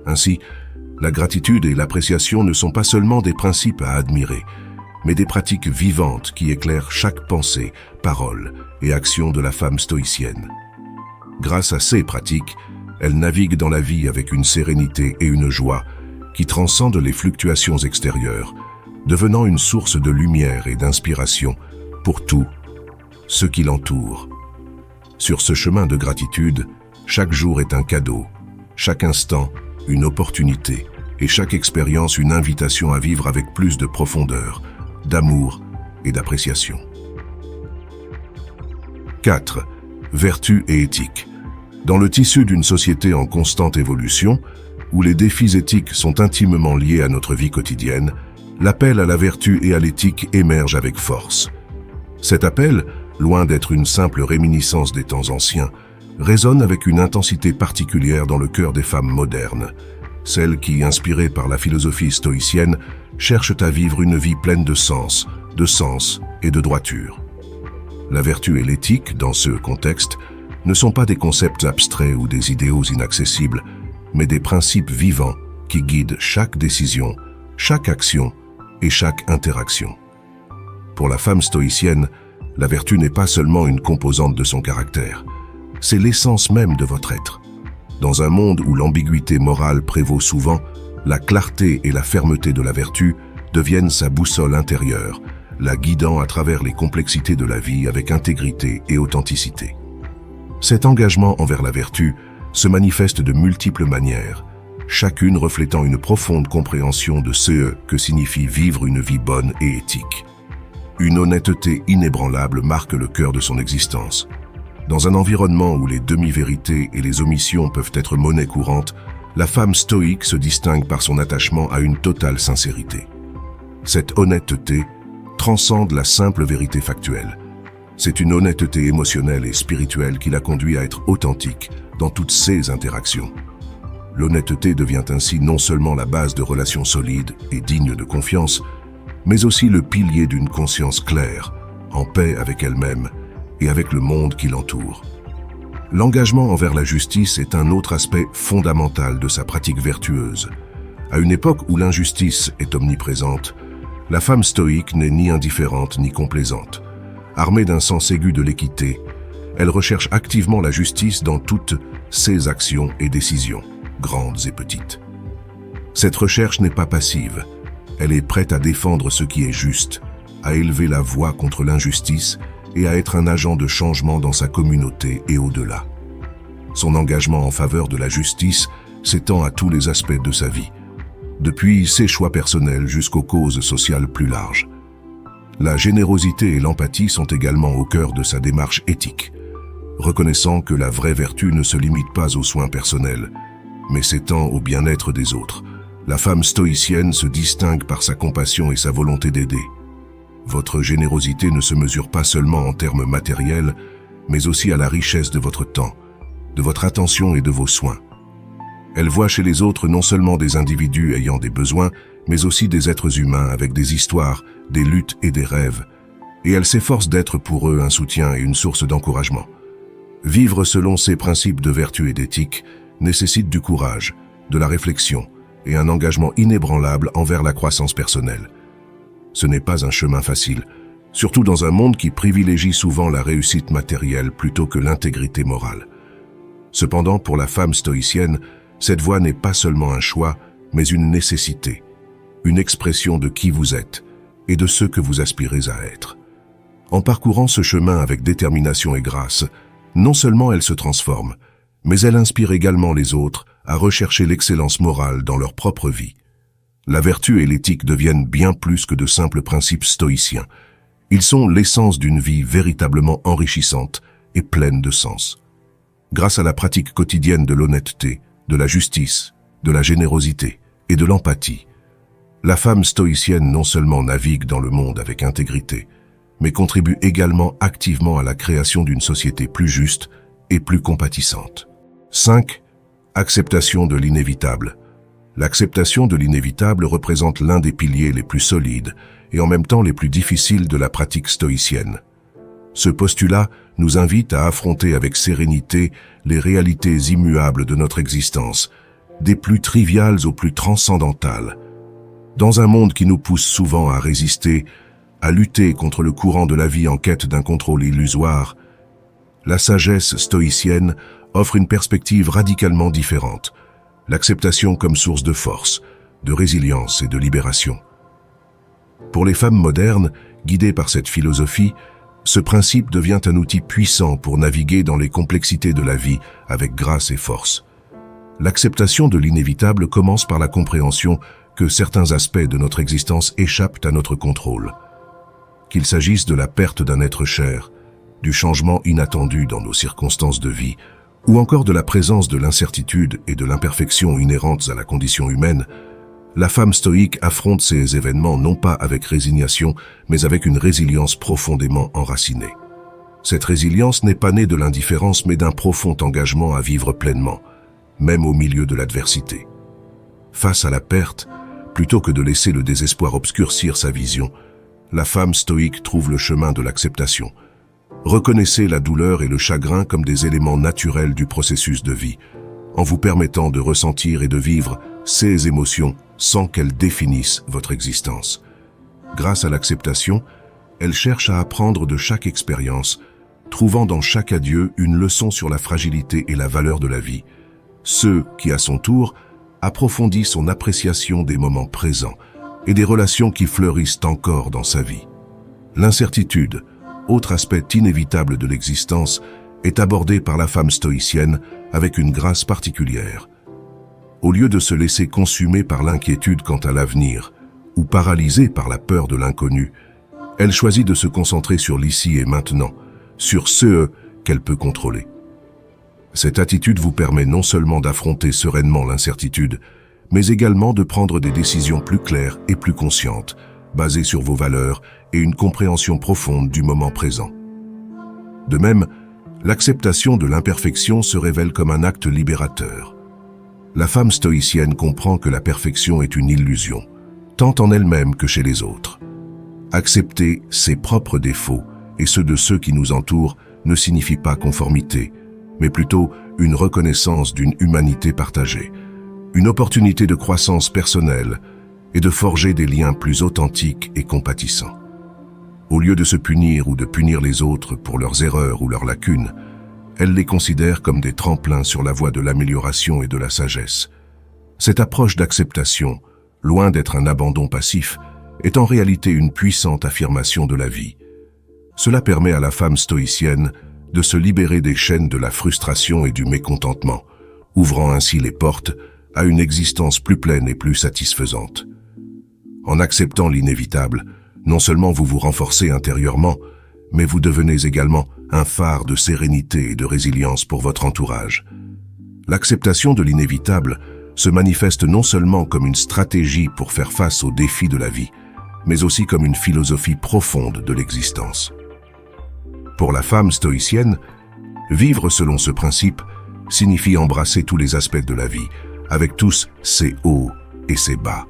Ainsi, la gratitude et l'appréciation ne sont pas seulement des principes à admirer, mais des pratiques vivantes qui éclairent chaque pensée, parole et action de la femme stoïcienne. Grâce à ces pratiques, elle navigue dans la vie avec une sérénité et une joie qui transcendent les fluctuations extérieures, devenant une source de lumière et d'inspiration pour tout ce qui l'entoure. Sur ce chemin de gratitude, chaque jour est un cadeau, chaque instant une opportunité et chaque expérience une invitation à vivre avec plus de profondeur, d'amour et d'appréciation. 4. Vertu et éthique. Dans le tissu d'une société en constante évolution, où les défis éthiques sont intimement liés à notre vie quotidienne, l'appel à la vertu et à l'éthique émerge avec force. Cet appel, loin d'être une simple réminiscence des temps anciens, résonne avec une intensité particulière dans le cœur des femmes modernes, celles qui, inspirées par la philosophie stoïcienne, cherchent à vivre une vie pleine de sens et de droiture. La vertu et l'éthique, dans ce contexte, ne sont pas des concepts abstraits ou des idéaux inaccessibles, mais des principes vivants qui guident chaque décision, chaque action et chaque interaction. Pour la femme stoïcienne, la vertu n'est pas seulement une composante de son caractère, c'est l'essence même de votre être. Dans un monde où l'ambiguïté morale prévaut souvent, la clarté et la fermeté de la vertu deviennent sa boussole intérieure, la guidant à travers les complexités de la vie avec intégrité et authenticité. Cet engagement envers la vertu se manifeste de multiples manières, chacune reflétant une profonde compréhension de ce que signifie vivre une vie bonne et éthique. Une honnêteté inébranlable marque le cœur de son existence. Dans un environnement où les demi-vérités et les omissions peuvent être monnaie courante, la femme stoïque se distingue par son attachement à une totale sincérité. Cette honnêteté transcende la simple vérité factuelle. C'est une honnêteté émotionnelle et spirituelle qui la conduit à être authentique dans toutes ses interactions. L'honnêteté devient ainsi non seulement la base de relations solides et dignes de confiance, mais aussi le pilier d'une conscience claire, en paix avec elle-même et avec le monde qui l'entoure. L'engagement envers la justice est un autre aspect fondamental de sa pratique vertueuse. À une époque où l'injustice est omniprésente, la femme stoïque n'est ni indifférente ni complaisante. Armée d'un sens aigu de l'équité, elle recherche activement la justice dans toutes ses actions et décisions, grandes et petites. Cette recherche n'est pas passive. Elle est prête à défendre ce qui est juste, à élever la voix contre l'injustice et à être un agent de changement dans sa communauté et au-delà. Son engagement en faveur de la justice s'étend à tous les aspects de sa vie, depuis ses choix personnels jusqu'aux causes sociales plus larges. La générosité et l'empathie sont également au cœur de sa démarche éthique, reconnaissant que la vraie vertu ne se limite pas aux soins personnels, mais s'étend au bien-être des autres. La femme stoïcienne se distingue par sa compassion et sa volonté d'aider. Votre générosité ne se mesure pas seulement en termes matériels, mais aussi à la richesse de votre temps, de votre attention et de vos soins. Elle voit chez les autres non seulement des individus ayant des besoins, mais aussi des êtres humains avec des histoires, des luttes et des rêves, et elle s'efforce d'être pour eux un soutien et une source d'encouragement. Vivre selon ces principes de vertu et d'éthique nécessite du courage, de la réflexion et un engagement inébranlable envers la croissance personnelle. Ce n'est pas un chemin facile, surtout dans un monde qui privilégie souvent la réussite matérielle plutôt que l'intégrité morale. Cependant, pour la femme stoïcienne, cette voie n'est pas seulement un choix, mais une nécessité, une expression de qui vous êtes et de ce que vous aspirez à être. En parcourant ce chemin avec détermination et grâce, non seulement elle se transforme, mais elle inspire également les autres à rechercher l'excellence morale dans leur propre vie. La vertu et l'éthique deviennent bien plus que de simples principes stoïciens. Ils sont l'essence d'une vie véritablement enrichissante et pleine de sens. Grâce à la pratique quotidienne de l'honnêteté, de la justice, de la générosité et de l'empathie, la femme stoïcienne non seulement navigue dans le monde avec intégrité, mais contribue également activement à la création d'une société plus juste et plus compatissante. 5. Acceptation de l'inévitable. L'acceptation de l'inévitable représente l'un des piliers les plus solides et en même temps les plus difficiles de la pratique stoïcienne. Ce postulat nous invite à affronter avec sérénité les réalités immuables de notre existence, des plus triviales aux plus transcendantales. Dans un monde qui nous pousse souvent à résister, à lutter contre le courant de la vie en quête d'un contrôle illusoire, la sagesse stoïcienne offre une perspective radicalement différente, l'acceptation comme source de force, de résilience et de libération. Pour les femmes modernes, guidées par cette philosophie, ce principe devient un outil puissant pour naviguer dans les complexités de la vie avec grâce et force. L'acceptation de l'inévitable commence par la compréhension que certains aspects de notre existence échappent à notre contrôle. Qu'il s'agisse de la perte d'un être cher, du changement inattendu dans nos circonstances de vie, ou encore de la présence de l'incertitude et de l'imperfection inhérentes à la condition humaine, la femme stoïque affronte ces événements non pas avec résignation, mais avec une résilience profondément enracinée. Cette résilience n'est pas née de l'indifférence, mais d'un profond engagement à vivre pleinement, même au milieu de l'adversité. Face à la perte, plutôt que de laisser le désespoir obscurcir sa vision, la femme stoïque trouve le chemin de l'acceptation. Reconnaissez la douleur et le chagrin comme des éléments naturels du processus de vie, en vous permettant de ressentir et de vivre ces émotions sans qu'elles définissent votre existence. Grâce à l'acceptation, elle cherche à apprendre de chaque expérience, trouvant dans chaque adieu une leçon sur la fragilité et la valeur de la vie, ce qui, à son tour, approfondit son appréciation des moments présents et des relations qui fleurissent encore dans sa vie. L'incertitude, autre aspect inévitable de l'existence, est abordée par la femme stoïcienne avec une grâce particulière. Au lieu de se laisser consumer par l'inquiétude quant à l'avenir ou paralysée par la peur de l'inconnu, elle choisit de se concentrer sur l'ici et maintenant, sur ce qu'elle peut contrôler. Cette attitude vous permet non seulement d'affronter sereinement l'incertitude, mais également de prendre des décisions plus claires et plus conscientes, basées sur vos valeurs et une compréhension profonde du moment présent. De même, l'acceptation de l'imperfection se révèle comme un acte libérateur. La femme stoïcienne comprend que la perfection est une illusion, tant en elle-même que chez les autres. Accepter ses propres défauts et ceux de ceux qui nous entourent ne signifie pas conformité, mais plutôt une reconnaissance d'une humanité partagée, une opportunité de croissance personnelle et de forger des liens plus authentiques et compatissants. Au lieu de se punir ou de punir les autres pour leurs erreurs ou leurs lacunes, elle les considère comme des tremplins sur la voie de l'amélioration et de la sagesse. Cette approche d'acceptation, loin d'être un abandon passif, est en réalité une puissante affirmation de la vie. Cela permet à la femme stoïcienne de se libérer des chaînes de la frustration et du mécontentement, ouvrant ainsi les portes à une existence plus pleine et plus satisfaisante. En acceptant l'inévitable, non seulement vous vous renforcez intérieurement, mais vous devenez également un phare de sérénité et de résilience pour votre entourage. L'acceptation de l'inévitable se manifeste non seulement comme une stratégie pour faire face aux défis de la vie, mais aussi comme une philosophie profonde de l'existence. Pour la femme stoïcienne, vivre selon ce principe signifie embrasser tous les aspects de la vie, avec tous ses hauts et ses bas,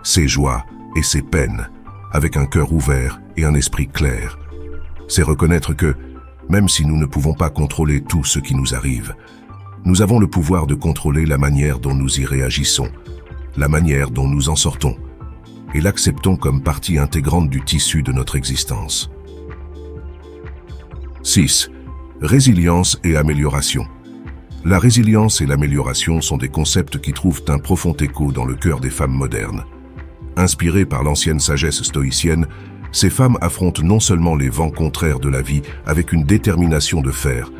ses joies et ses peines, avec un cœur ouvert et un esprit clair. C'est reconnaître que, même si nous ne pouvons pas contrôler tout ce qui nous arrive, nous avons le pouvoir de contrôler la manière dont nous y réagissons, la manière dont nous en sortons, et l'acceptons comme partie intégrante du tissu de notre existence. 6. Résilience et amélioration. La résilience et l'amélioration sont des concepts qui trouvent un profond écho dans le cœur des femmes modernes. Inspirées par l'ancienne sagesse stoïcienne, ces femmes affrontent non seulement les vents contraires de la vie avec une détermination de fer,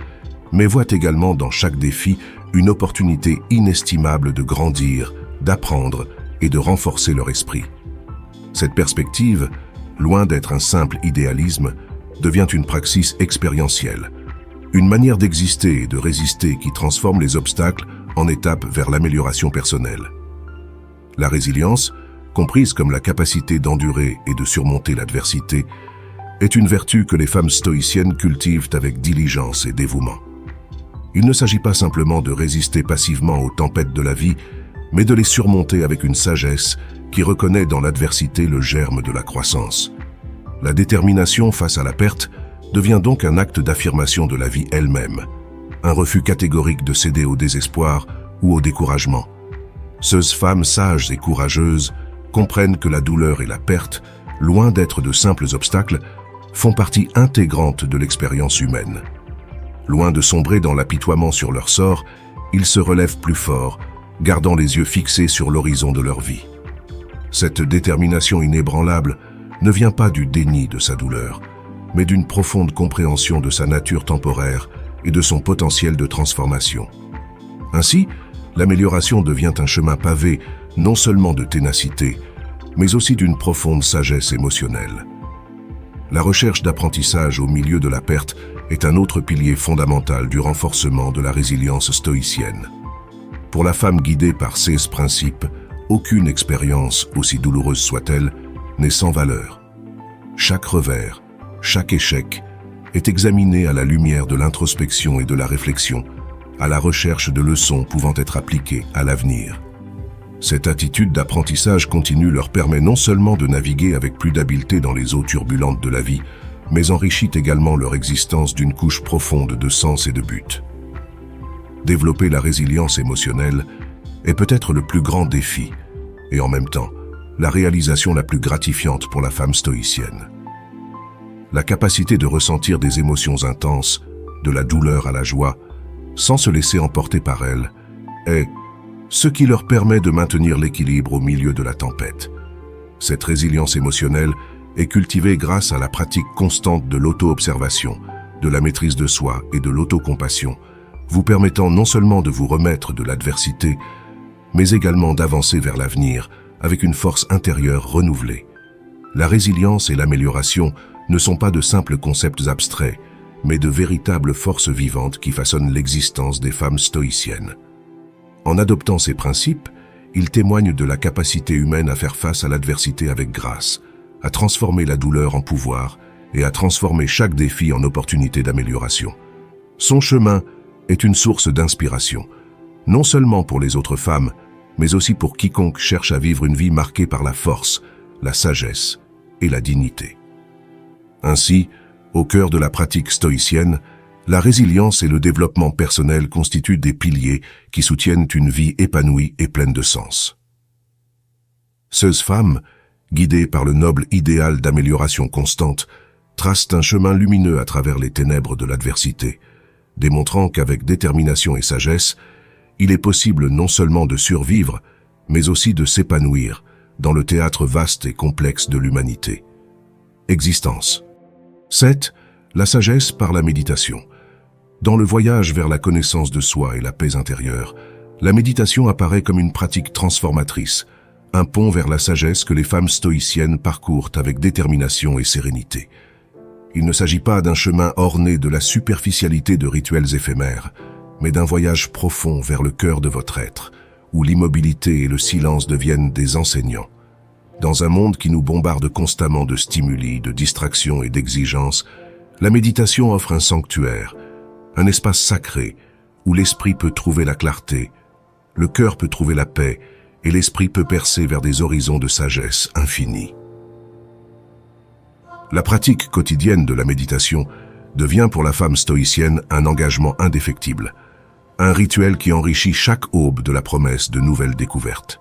mais voient également dans chaque défi une opportunité inestimable de grandir, d'apprendre et de renforcer leur esprit. Cette perspective, loin d'être un simple idéalisme, devient une praxis expérientielle, une manière d'exister et de résister qui transforme les obstacles en étapes vers l'amélioration personnelle. La résilience, comprise comme la capacité d'endurer et de surmonter l'adversité, est une vertu que les femmes stoïciennes cultivent avec diligence et dévouement. Il ne s'agit pas simplement de résister passivement aux tempêtes de la vie, mais de les surmonter avec une sagesse qui reconnaît dans l'adversité le germe de la croissance. La détermination face à la perte devient donc un acte d'affirmation de la vie elle-même, un refus catégorique de céder au désespoir ou au découragement. Ces femmes sages et courageuses comprennent que la douleur et la perte, loin d'être de simples obstacles, font partie intégrante de l'expérience humaine. Loin de sombrer dans l'apitoiement sur leur sort, ils se relèvent plus forts, gardant les yeux fixés sur l'horizon de leur vie. Cette détermination inébranlable ne vient pas du déni de sa douleur, mais d'une profonde compréhension de sa nature temporaire et de son potentiel de transformation. Ainsi, l'amélioration devient un chemin pavé non seulement de ténacité, mais aussi d'une profonde sagesse émotionnelle. La recherche d'apprentissage au milieu de la perte est un autre pilier fondamental du renforcement de la résilience stoïcienne. Pour la femme guidée par ces principes, aucune expérience, aussi douloureuse soit-elle, n'est sans valeur. Chaque revers, chaque échec est examiné à la lumière de l'introspection et de la réflexion, à la recherche de leçons pouvant être appliquées à l'avenir. Cette attitude d'apprentissage continu leur permet non seulement de naviguer avec plus d'habileté dans les eaux turbulentes de la vie, mais enrichit également leur existence d'une couche profonde de sens et de but. développer la résilience émotionnelle est peut-être le plus grand défi, et en même temps, la réalisation la plus gratifiante pour la femme stoïcienne. La capacité de ressentir des émotions intenses, de la douleur à la joie, sans se laisser emporter par elles, est ce qui leur permet de maintenir l'équilibre au milieu de la tempête. Cette résilience émotionnelle est cultivée grâce à la pratique constante de l'auto-observation, de la maîtrise de soi et de l'autocompassion, vous permettant non seulement de vous remettre de l'adversité, mais également d'avancer vers l'avenir avec une force intérieure renouvelée. La résilience et l'amélioration ne sont pas de simples concepts abstraits, mais de véritables forces vivantes qui façonnent l'existence des femmes stoïciennes. En adoptant ces principes, ils témoignent de la capacité humaine à faire face à l'adversité avec grâce, à transformer la douleur en pouvoir et à transformer chaque défi en opportunité d'amélioration. Son chemin est une source d'inspiration, non seulement pour les autres femmes, mais aussi pour quiconque cherche à vivre une vie marquée par la force, la sagesse et la dignité. Ainsi, au cœur de la pratique stoïcienne, la résilience et le développement personnel constituent des piliers qui soutiennent une vie épanouie et pleine de sens. Ces femmes, guidées par le noble idéal d'amélioration constante, tracent un chemin lumineux à travers les ténèbres de l'adversité, démontrant qu'avec détermination et sagesse, il est possible non seulement de survivre, mais aussi de s'épanouir dans le théâtre vaste et complexe de l'humanité. Existence. 7. La sagesse par la méditation. Dans le voyage vers la connaissance de soi et la paix intérieure, la méditation apparaît comme une pratique transformatrice, un pont vers la sagesse que les femmes stoïciennes parcourent avec détermination et sérénité. Il ne s'agit pas d'un chemin orné de la superficialité de rituels éphémères, mais d'un voyage profond vers le cœur de votre être, où l'immobilité et le silence deviennent des enseignants. Dans un monde qui nous bombarde constamment de stimuli, de distractions et d'exigences, la méditation offre un sanctuaire, un espace sacré où l'esprit peut trouver la clarté, le cœur peut trouver la paix et l'esprit peut percer vers des horizons de sagesse infinie. La pratique quotidienne de la méditation devient pour la femme stoïcienne un engagement indéfectible, un rituel qui enrichit chaque aube de la promesse de nouvelles découvertes.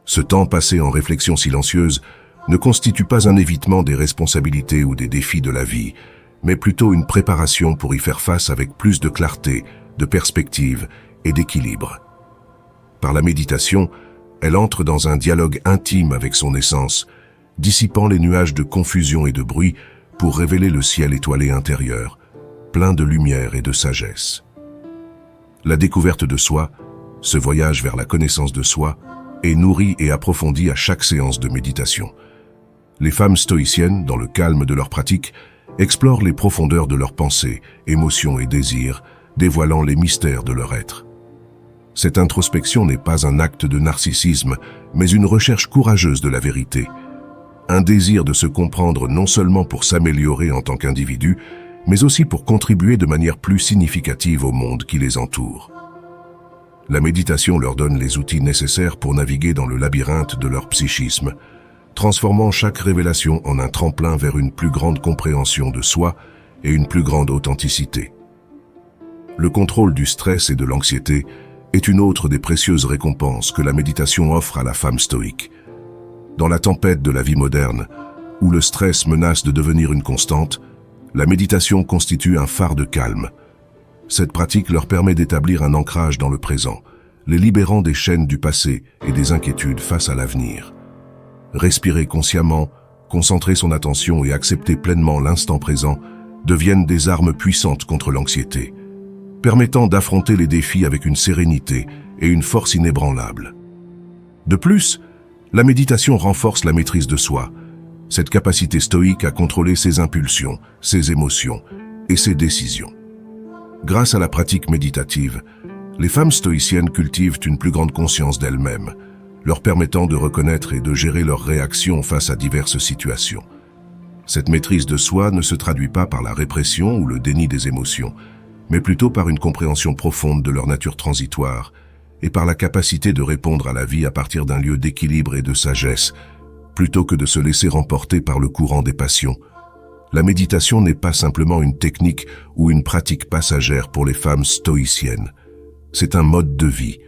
Ce temps passé en réflexion silencieuse ne constitue pas un évitement des responsabilités ou des défis de la vie, mais plutôt une préparation pour y faire face avec plus de clarté, de perspective et d'équilibre. Par la méditation, elle entre dans un dialogue intime avec son essence, dissipant les nuages de confusion et de bruit pour révéler le ciel étoilé intérieur, plein de lumière et de sagesse. La découverte de soi, ce voyage vers la connaissance de soi, est nourri et approfondi à chaque séance de méditation. Les femmes stoïciennes, dans le calme de leur pratique, explorent les profondeurs de leurs pensées, émotions et désirs, dévoilant les mystères de leur être. Cette introspection n'est pas un acte de narcissisme, mais une recherche courageuse de la vérité. Un désir de se comprendre non seulement pour s'améliorer en tant qu'individu, mais aussi pour contribuer de manière plus significative au monde qui les entoure. La méditation leur donne les outils nécessaires pour naviguer dans le labyrinthe de leur psychisme, transformant chaque révélation en un tremplin vers une plus grande compréhension de soi et une plus grande authenticité. Le contrôle du stress et de l'anxiété est une autre des précieuses récompenses que la méditation offre à la femme stoïque. Dans la tempête de la vie moderne, où le stress menace de devenir une constante, la méditation constitue un phare de calme. Cette pratique leur permet d'établir un ancrage dans le présent, les libérant des chaînes du passé et des inquiétudes face à l'avenir. Respirer consciemment, concentrer son attention et accepter pleinement l'instant présent deviennent des armes puissantes contre l'anxiété, permettant d'affronter les défis avec une sérénité et une force inébranlable. De plus, la méditation renforce la maîtrise de soi, cette capacité stoïque à contrôler ses impulsions, ses émotions et ses décisions. Grâce à la pratique méditative, les femmes stoïciennes cultivent une plus grande conscience d'elles-mêmes, leur permettant de reconnaître et de gérer leurs réactions face à diverses situations. Cette maîtrise de soi ne se traduit pas par la répression ou le déni des émotions, mais plutôt par une compréhension profonde de leur nature transitoire et par la capacité de répondre à la vie à partir d'un lieu d'équilibre et de sagesse, plutôt que de se laisser emporter par le courant des passions. La méditation n'est pas simplement une technique ou une pratique passagère pour les femmes stoïciennes. C'est un mode de vie,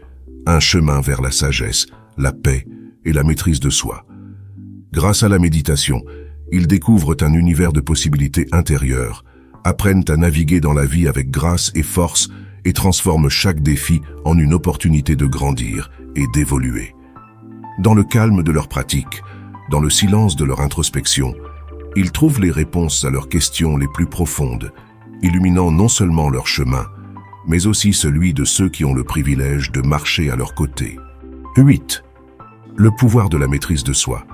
un chemin vers la sagesse, la paix et la maîtrise de soi. Grâce à la méditation, ils découvrent un univers de possibilités intérieures, apprennent à naviguer dans la vie avec grâce et force et transforment chaque défi en une opportunité de grandir et d'évoluer. Dans le calme de leur pratique, dans le silence de leur introspection, ils trouvent les réponses à leurs questions les plus profondes, illuminant non seulement leur chemin, mais aussi celui de ceux qui ont le privilège de marcher à leur côté. 8. Le pouvoir de la maîtrise de soi.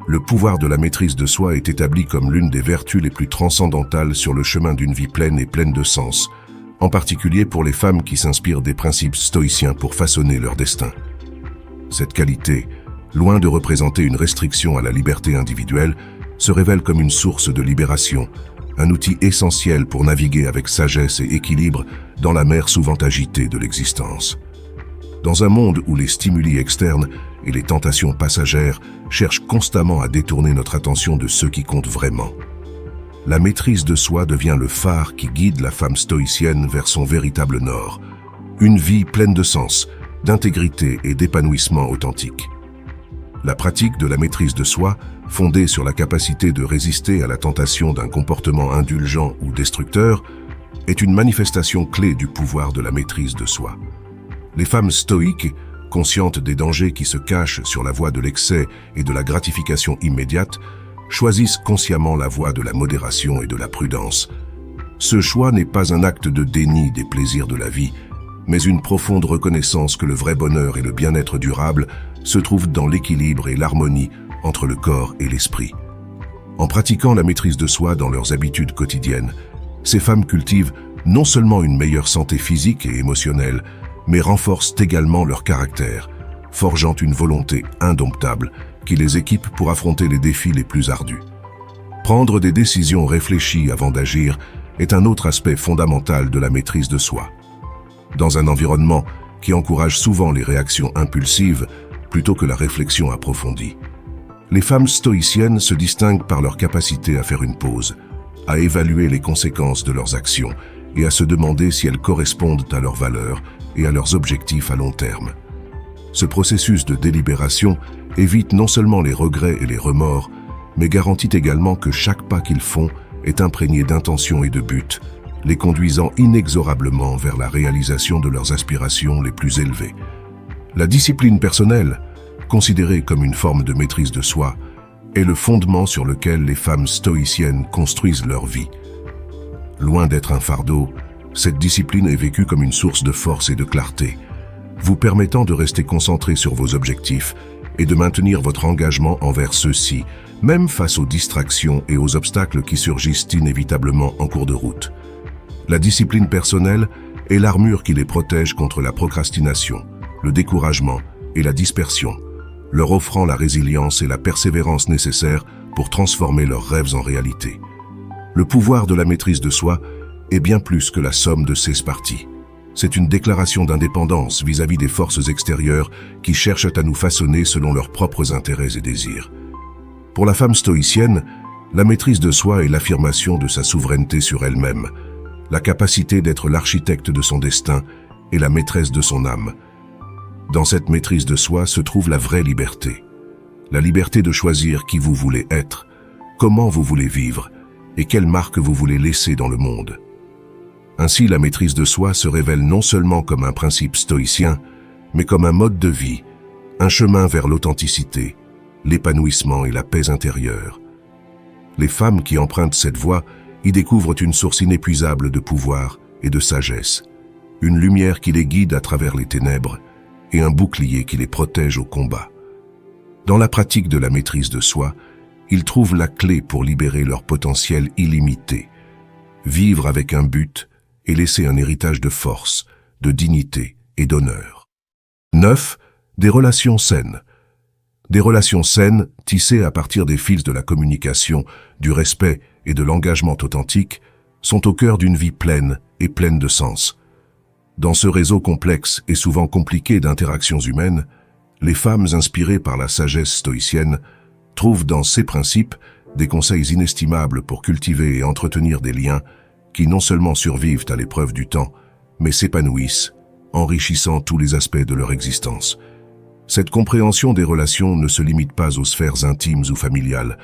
Le pouvoir de la maîtrise de soi est établi comme l'une des vertus les plus transcendantales sur le chemin d'une vie pleine et pleine de sens, en particulier pour les femmes qui s'inspirent des principes stoïciens pour façonner leur destin. Cette qualité, loin de représenter une restriction à la liberté individuelle, se révèle comme une source de libération, un outil essentiel pour naviguer avec sagesse et équilibre dans la mer souvent agitée de l'existence. Dans un monde où les stimuli externes et les tentations passagères cherchent constamment à détourner notre attention de ce qui compte vraiment, la maîtrise de soi devient le phare qui guide la femme stoïcienne vers son véritable nord, une vie pleine de sens, d'intégrité et d'épanouissement authentique. La pratique de la maîtrise de soi, fondée sur la capacité de résister à la tentation d'un comportement indulgent ou destructeur, est une manifestation clé du pouvoir de la maîtrise de soi. Les femmes stoïques, conscientes des dangers qui se cachent sur la voie de l'excès et de la gratification immédiate, choisissent consciemment la voie de la modération et de la prudence. Ce choix n'est pas un acte de déni des plaisirs de la vie, mais une profonde reconnaissance que le vrai bonheur et le bien-être durable se trouvent dans l'équilibre et l'harmonie entre le corps et l'esprit. En pratiquant la maîtrise de soi dans leurs habitudes quotidiennes, ces femmes cultivent non seulement une meilleure santé physique et émotionnelle, mais renforcent également leur caractère, forgeant une volonté indomptable qui les équipe pour affronter les défis les plus ardus. Prendre des décisions réfléchies avant d'agir est un autre aspect fondamental de la maîtrise de soi. Dans un environnement qui encourage souvent les réactions impulsives plutôt que la réflexion approfondie, les femmes stoïciennes se distinguent par leur capacité à faire une pause, à évaluer les conséquences de leurs actions et à se demander si elles correspondent à leurs valeurs et à leurs objectifs à long terme. Ce processus de délibération évite non seulement les regrets et les remords, mais garantit également que chaque pas qu'ils font est imprégné d'intention et de but, les conduisant inexorablement vers la réalisation de leurs aspirations les plus élevées. La discipline personnelle, considérée comme une forme de maîtrise de soi, est le fondement sur lequel les femmes stoïciennes construisent leur vie. Loin d'être un fardeau, cette discipline est vécue comme une source de force et de clarté, vous permettant de rester concentré sur vos objectifs et de maintenir votre engagement envers ceux-ci, même face aux distractions et aux obstacles qui surgissent inévitablement en cours de route. La discipline personnelle est l'armure qui les protège contre la procrastination, le découragement et la dispersion, leur offrant la résilience et la persévérance nécessaires pour transformer leurs rêves en réalité. Le pouvoir de la maîtrise de soi est bien plus que la somme de ses parties. C'est une déclaration d'indépendance vis-à-vis des forces extérieures qui cherchent à nous façonner selon leurs propres intérêts et désirs. Pour la femme stoïcienne, la maîtrise de soi est l'affirmation de sa souveraineté sur elle-même, la capacité d'être l'architecte de son destin et la maîtresse de son âme. Dans cette maîtrise de soi se trouve la vraie liberté. La liberté de choisir qui vous voulez être, comment vous voulez vivre et quelle marque vous voulez laisser dans le monde. Ainsi, la maîtrise de soi se révèle non seulement comme un principe stoïcien, mais comme un mode de vie, un chemin vers l'authenticité, l'épanouissement et la paix intérieure. Les femmes qui empruntent cette voie y découvrent une source inépuisable de pouvoir et de sagesse, une lumière qui les guide à travers les ténèbres et un bouclier qui les protège au combat. Dans la pratique de la maîtrise de soi, ils trouvent la clé pour libérer leur potentiel illimité, vivre avec un but et laisser un héritage de force, de dignité et d'honneur. 9. Des relations saines. Des relations saines, tissées à partir des fils de la communication, du respect et de l'engagement authentique, sont au cœur d'une vie pleine et pleine de sens. Dans ce réseau complexe et souvent compliqué d'interactions humaines, les femmes inspirées par la sagesse stoïcienne trouvent dans ces principes des conseils inestimables pour cultiver et entretenir des liens qui non seulement survivent à l'épreuve du temps, mais s'épanouissent enrichissant tous les aspects de leur existence. Cette compréhension des relations ne se limite pas aux sphères intimes ou familiales,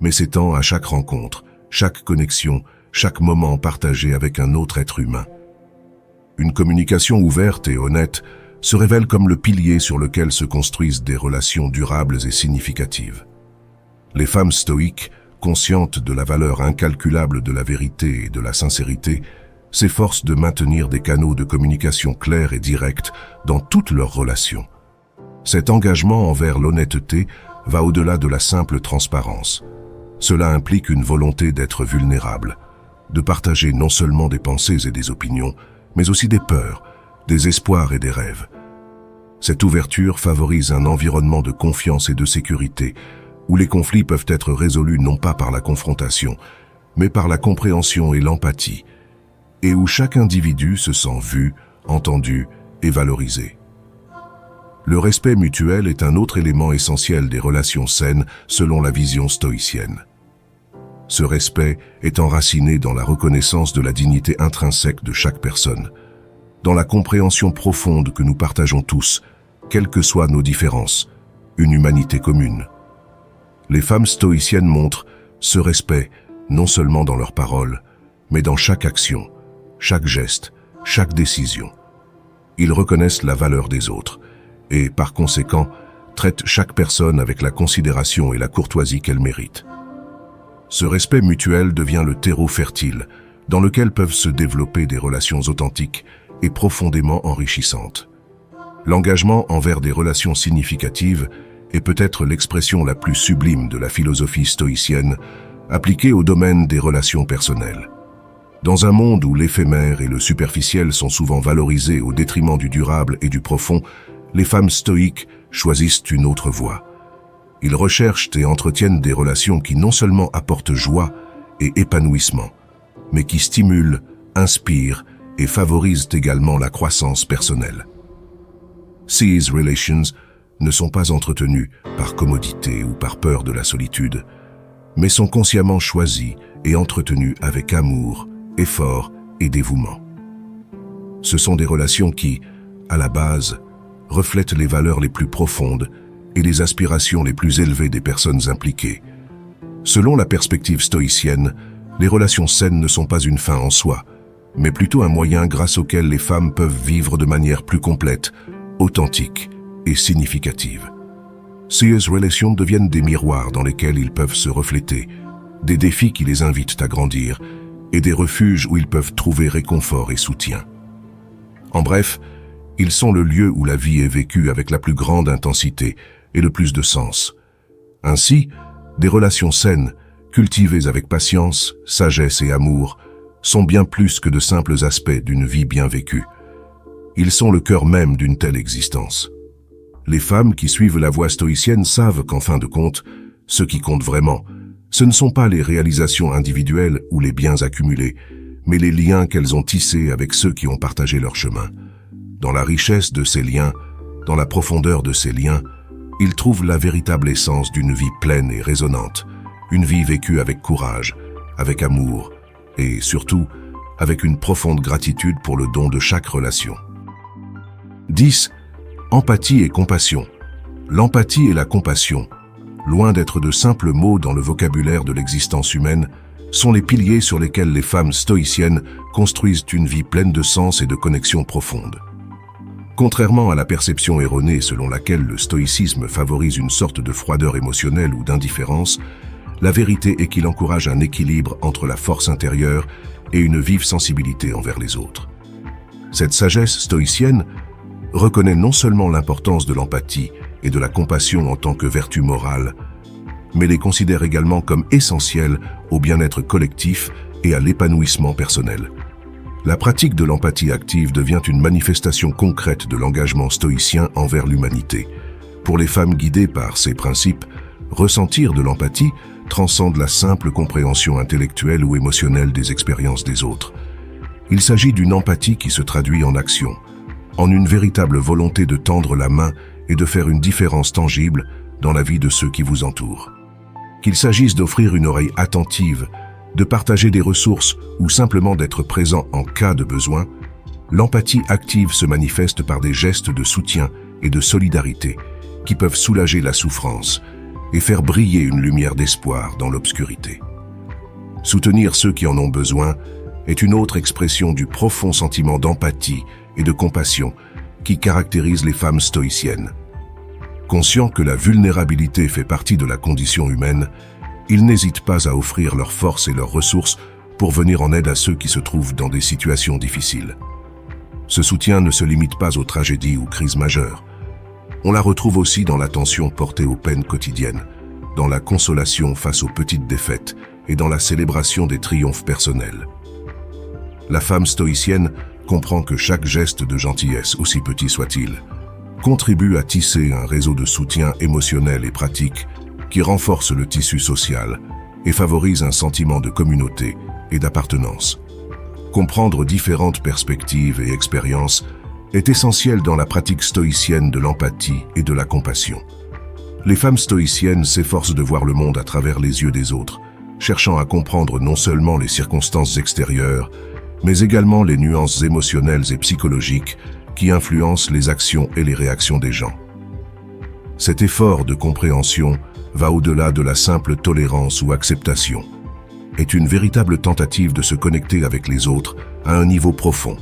mais s'étend à chaque rencontre, chaque connexion, chaque moment partagé avec un autre être humain. Une communication ouverte et honnête se révèle comme le pilier sur lequel se construisent des relations durables et significatives. Les femmes stoïques, conscientes de la valeur incalculable de la vérité et de la sincérité, s'efforcent de maintenir des canaux de communication clairs et directs dans toutes leurs relations. Cet engagement envers l'honnêteté va au-delà de la simple transparence. Cela implique une volonté d'être vulnérable, de partager non seulement des pensées et des opinions, mais aussi des peurs, des espoirs et des rêves. Cette ouverture favorise un environnement de confiance et de sécurité, où les conflits peuvent être résolus non pas par la confrontation, mais par la compréhension et l'empathie, et où chaque individu se sent vu, entendu et valorisé. Le respect mutuel est un autre élément essentiel des relations saines selon la vision stoïcienne. Ce respect est enraciné dans la reconnaissance de la dignité intrinsèque de chaque personne, dans la compréhension profonde que nous partageons tous, quelles que soient nos différences, une humanité commune. Les femmes stoïciennes montrent ce respect non seulement dans leurs paroles, mais dans chaque action, chaque geste, chaque décision. Ils reconnaissent la valeur des autres et, par conséquent, traitent chaque personne avec la considération et la courtoisie qu'elle mérite. Ce respect mutuel devient le terreau fertile dans lequel peuvent se développer des relations authentiques et profondément enrichissantes. L'engagement envers des relations significatives est peut-être l'expression la plus sublime de la philosophie stoïcienne appliquée au domaine des relations personnelles. Dans un monde où l'éphémère et le superficiel sont souvent valorisés au détriment du durable et du profond, les femmes stoïques choisissent une autre voie. Ils recherchent et entretiennent des relations qui non seulement apportent joie et épanouissement, mais qui stimulent, inspirent et favorisent également la croissance personnelle. These relations ne sont pas entretenues par commodité ou par peur de la solitude, mais sont consciemment choisies et entretenues avec amour, effort et dévouement. Ce sont des relations qui, à la base, reflètent les valeurs les plus profondes et les aspirations les plus élevées des personnes impliquées. Selon la perspective stoïcienne, les relations saines ne sont pas une fin en soi, mais plutôt un moyen grâce auquel les femmes peuvent vivre de manière plus complète, authentique et significative. Ces relations deviennent des miroirs dans lesquels ils peuvent se refléter, des défis qui les invitent à grandir et des refuges où ils peuvent trouver réconfort et soutien. En bref, ils sont le lieu où la vie est vécue avec la plus grande intensité et le plus de sens. Ainsi, des relations saines, cultivées avec patience, sagesse et amour, sont bien plus que de simples aspects d'une vie bien vécue. Ils sont le cœur même d'une telle existence. Les femmes qui suivent la voie stoïcienne savent qu'en fin de compte, ce qui compte vraiment, ce ne sont pas les réalisations individuelles ou les biens accumulés, mais les liens qu'elles ont tissés avec ceux qui ont partagé leur chemin. Dans la richesse de ces liens, dans la profondeur de ces liens, ils trouvent la véritable essence d'une vie pleine et résonnante, une vie vécue avec courage, avec amour et, surtout, avec une profonde gratitude pour le don de chaque relation. 10. Empathie et compassion. L'empathie et la compassion, loin d'être de simples mots dans le vocabulaire de l'existence humaine, sont les piliers sur lesquels les femmes stoïciennes construisent une vie pleine de sens et de connexion profonde. Contrairement à la perception erronée selon laquelle le stoïcisme favorise une sorte de froideur émotionnelle ou d'indifférence, la vérité est qu'il encourage un équilibre entre la force intérieure et une vive sensibilité envers les autres. Cette sagesse stoïcienne reconnaît non seulement l'importance de l'empathie et de la compassion en tant que vertu morale, mais les considère également comme essentielles au bien-être collectif et à l'épanouissement personnel. La pratique de l'empathie active devient une manifestation concrète de l'engagement stoïcien envers l'humanité. Pour les femmes guidées par ces principes, ressentir de l'empathie transcende la simple compréhension intellectuelle ou émotionnelle des expériences des autres. Il s'agit d'une empathie qui se traduit en action, en une véritable volonté de tendre la main et de faire une différence tangible dans la vie de ceux qui vous entourent. Qu'il s'agisse d'offrir une oreille attentive, de partager des ressources ou simplement d'être présent en cas de besoin, L'empathie active se manifeste par des gestes de soutien et de solidarité qui peuvent soulager la souffrance et faire briller une lumière d'espoir dans l'obscurité. Soutenir ceux qui en ont besoin est une autre expression du profond sentiment d'empathie et de compassion qui caractérise les femmes stoïciennes. Conscients que la vulnérabilité fait partie de la condition humaine, ils n'hésitent pas à offrir leurs forces et leurs ressources pour venir en aide à ceux qui se trouvent dans des situations difficiles. Ce soutien ne se limite pas aux tragédies ou crises majeures. On la retrouve aussi dans l'attention portée aux peines quotidiennes, dans la consolation face aux petites défaites et dans la célébration des triomphes personnels. La femme stoïcienne comprend que chaque geste de gentillesse, aussi petit soit-il, contribue à tisser un réseau de soutien émotionnel et pratique qui renforce le tissu social et favorise un sentiment de communauté et d'appartenance. Comprendre différentes perspectives et expériences est essentiel dans la pratique stoïcienne de l'empathie et de la compassion. Les femmes stoïciennes s'efforcent de voir le monde à travers les yeux des autres, cherchant à comprendre non seulement les circonstances extérieures, mais également les nuances émotionnelles et psychologiques qui influencent les actions et les réactions des gens. Cet effort de compréhension va au-delà de la simple tolérance ou acceptation, est une véritable tentative de se connecter avec les autres à un niveau profond,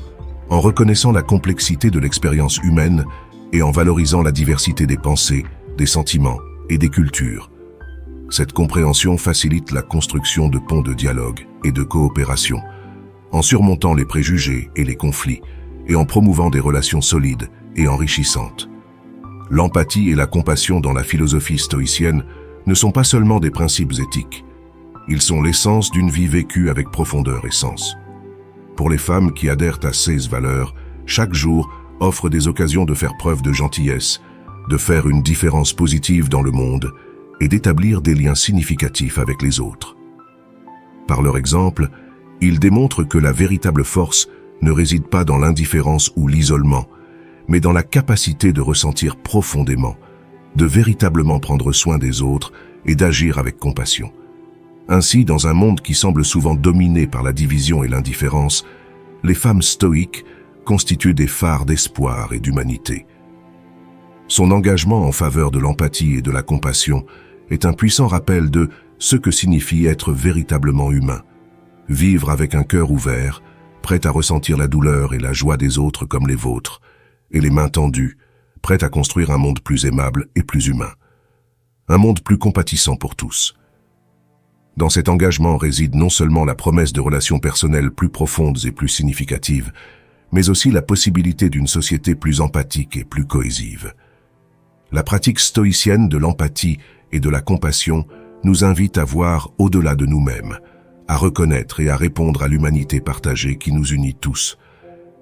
en reconnaissant la complexité de l'expérience humaine et en valorisant la diversité des pensées, des sentiments et des cultures. Cette compréhension facilite la construction de ponts de dialogue et de coopération, en surmontant les préjugés et les conflits, et en promouvant des relations solides et enrichissantes. L'empathie et la compassion dans la philosophie stoïcienne ne sont pas seulement des principes éthiques, ils sont l'essence d'une vie vécue avec profondeur et sens. Pour les femmes qui adhèrent à ces valeurs, chaque jour offre des occasions de faire preuve de gentillesse, de faire une différence positive dans le monde et d'établir des liens significatifs avec les autres. Par leur exemple, ils démontrent que la véritable force ne réside pas dans l'indifférence ou l'isolement, mais dans la capacité de ressentir profondément, de véritablement prendre soin des autres et d'agir avec compassion. Ainsi, dans un monde qui semble souvent dominé par la division et l'indifférence, les femmes stoïques constituent des phares d'espoir et d'humanité. Son engagement en faveur de l'empathie et de la compassion est un puissant rappel de ce que signifie être véritablement humain. Vivre avec un cœur ouvert, prêt à ressentir la douleur et la joie des autres comme les vôtres, et les mains tendues, prêt à construire un monde plus aimable et plus humain. Un monde plus compatissant pour tous. Dans cet engagement réside non seulement la promesse de relations personnelles plus profondes et plus significatives, mais aussi la possibilité d'une société plus empathique et plus cohésive. La pratique stoïcienne de l'empathie et de la compassion nous invite à voir au-delà de nous-mêmes, à reconnaître et à répondre à l'humanité partagée qui nous unit tous.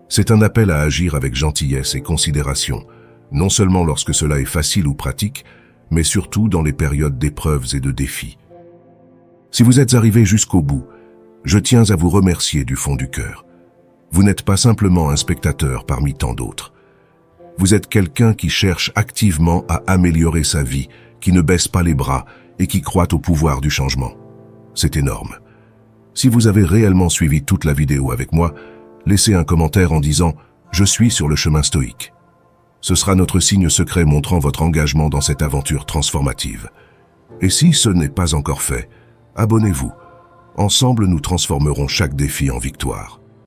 C'est un appel à agir avec gentillesse et considération, non seulement lorsque cela est facile ou pratique, mais surtout dans les périodes d'épreuves et de défis. Si vous êtes arrivé jusqu'au bout, je tiens à vous remercier du fond du cœur. Vous n'êtes pas simplement un spectateur parmi tant d'autres. Vous êtes quelqu'un qui cherche activement à améliorer sa vie, qui ne baisse pas les bras et qui croit au pouvoir du changement. C'est énorme. Si vous avez réellement suivi toute la vidéo avec moi, laissez un commentaire en disant « Je suis sur le chemin stoïque ». Ce sera notre signe secret montrant votre engagement dans cette aventure transformative. Et si ce n'est pas encore fait, abonnez-vous. Ensemble, nous transformerons chaque défi en victoire.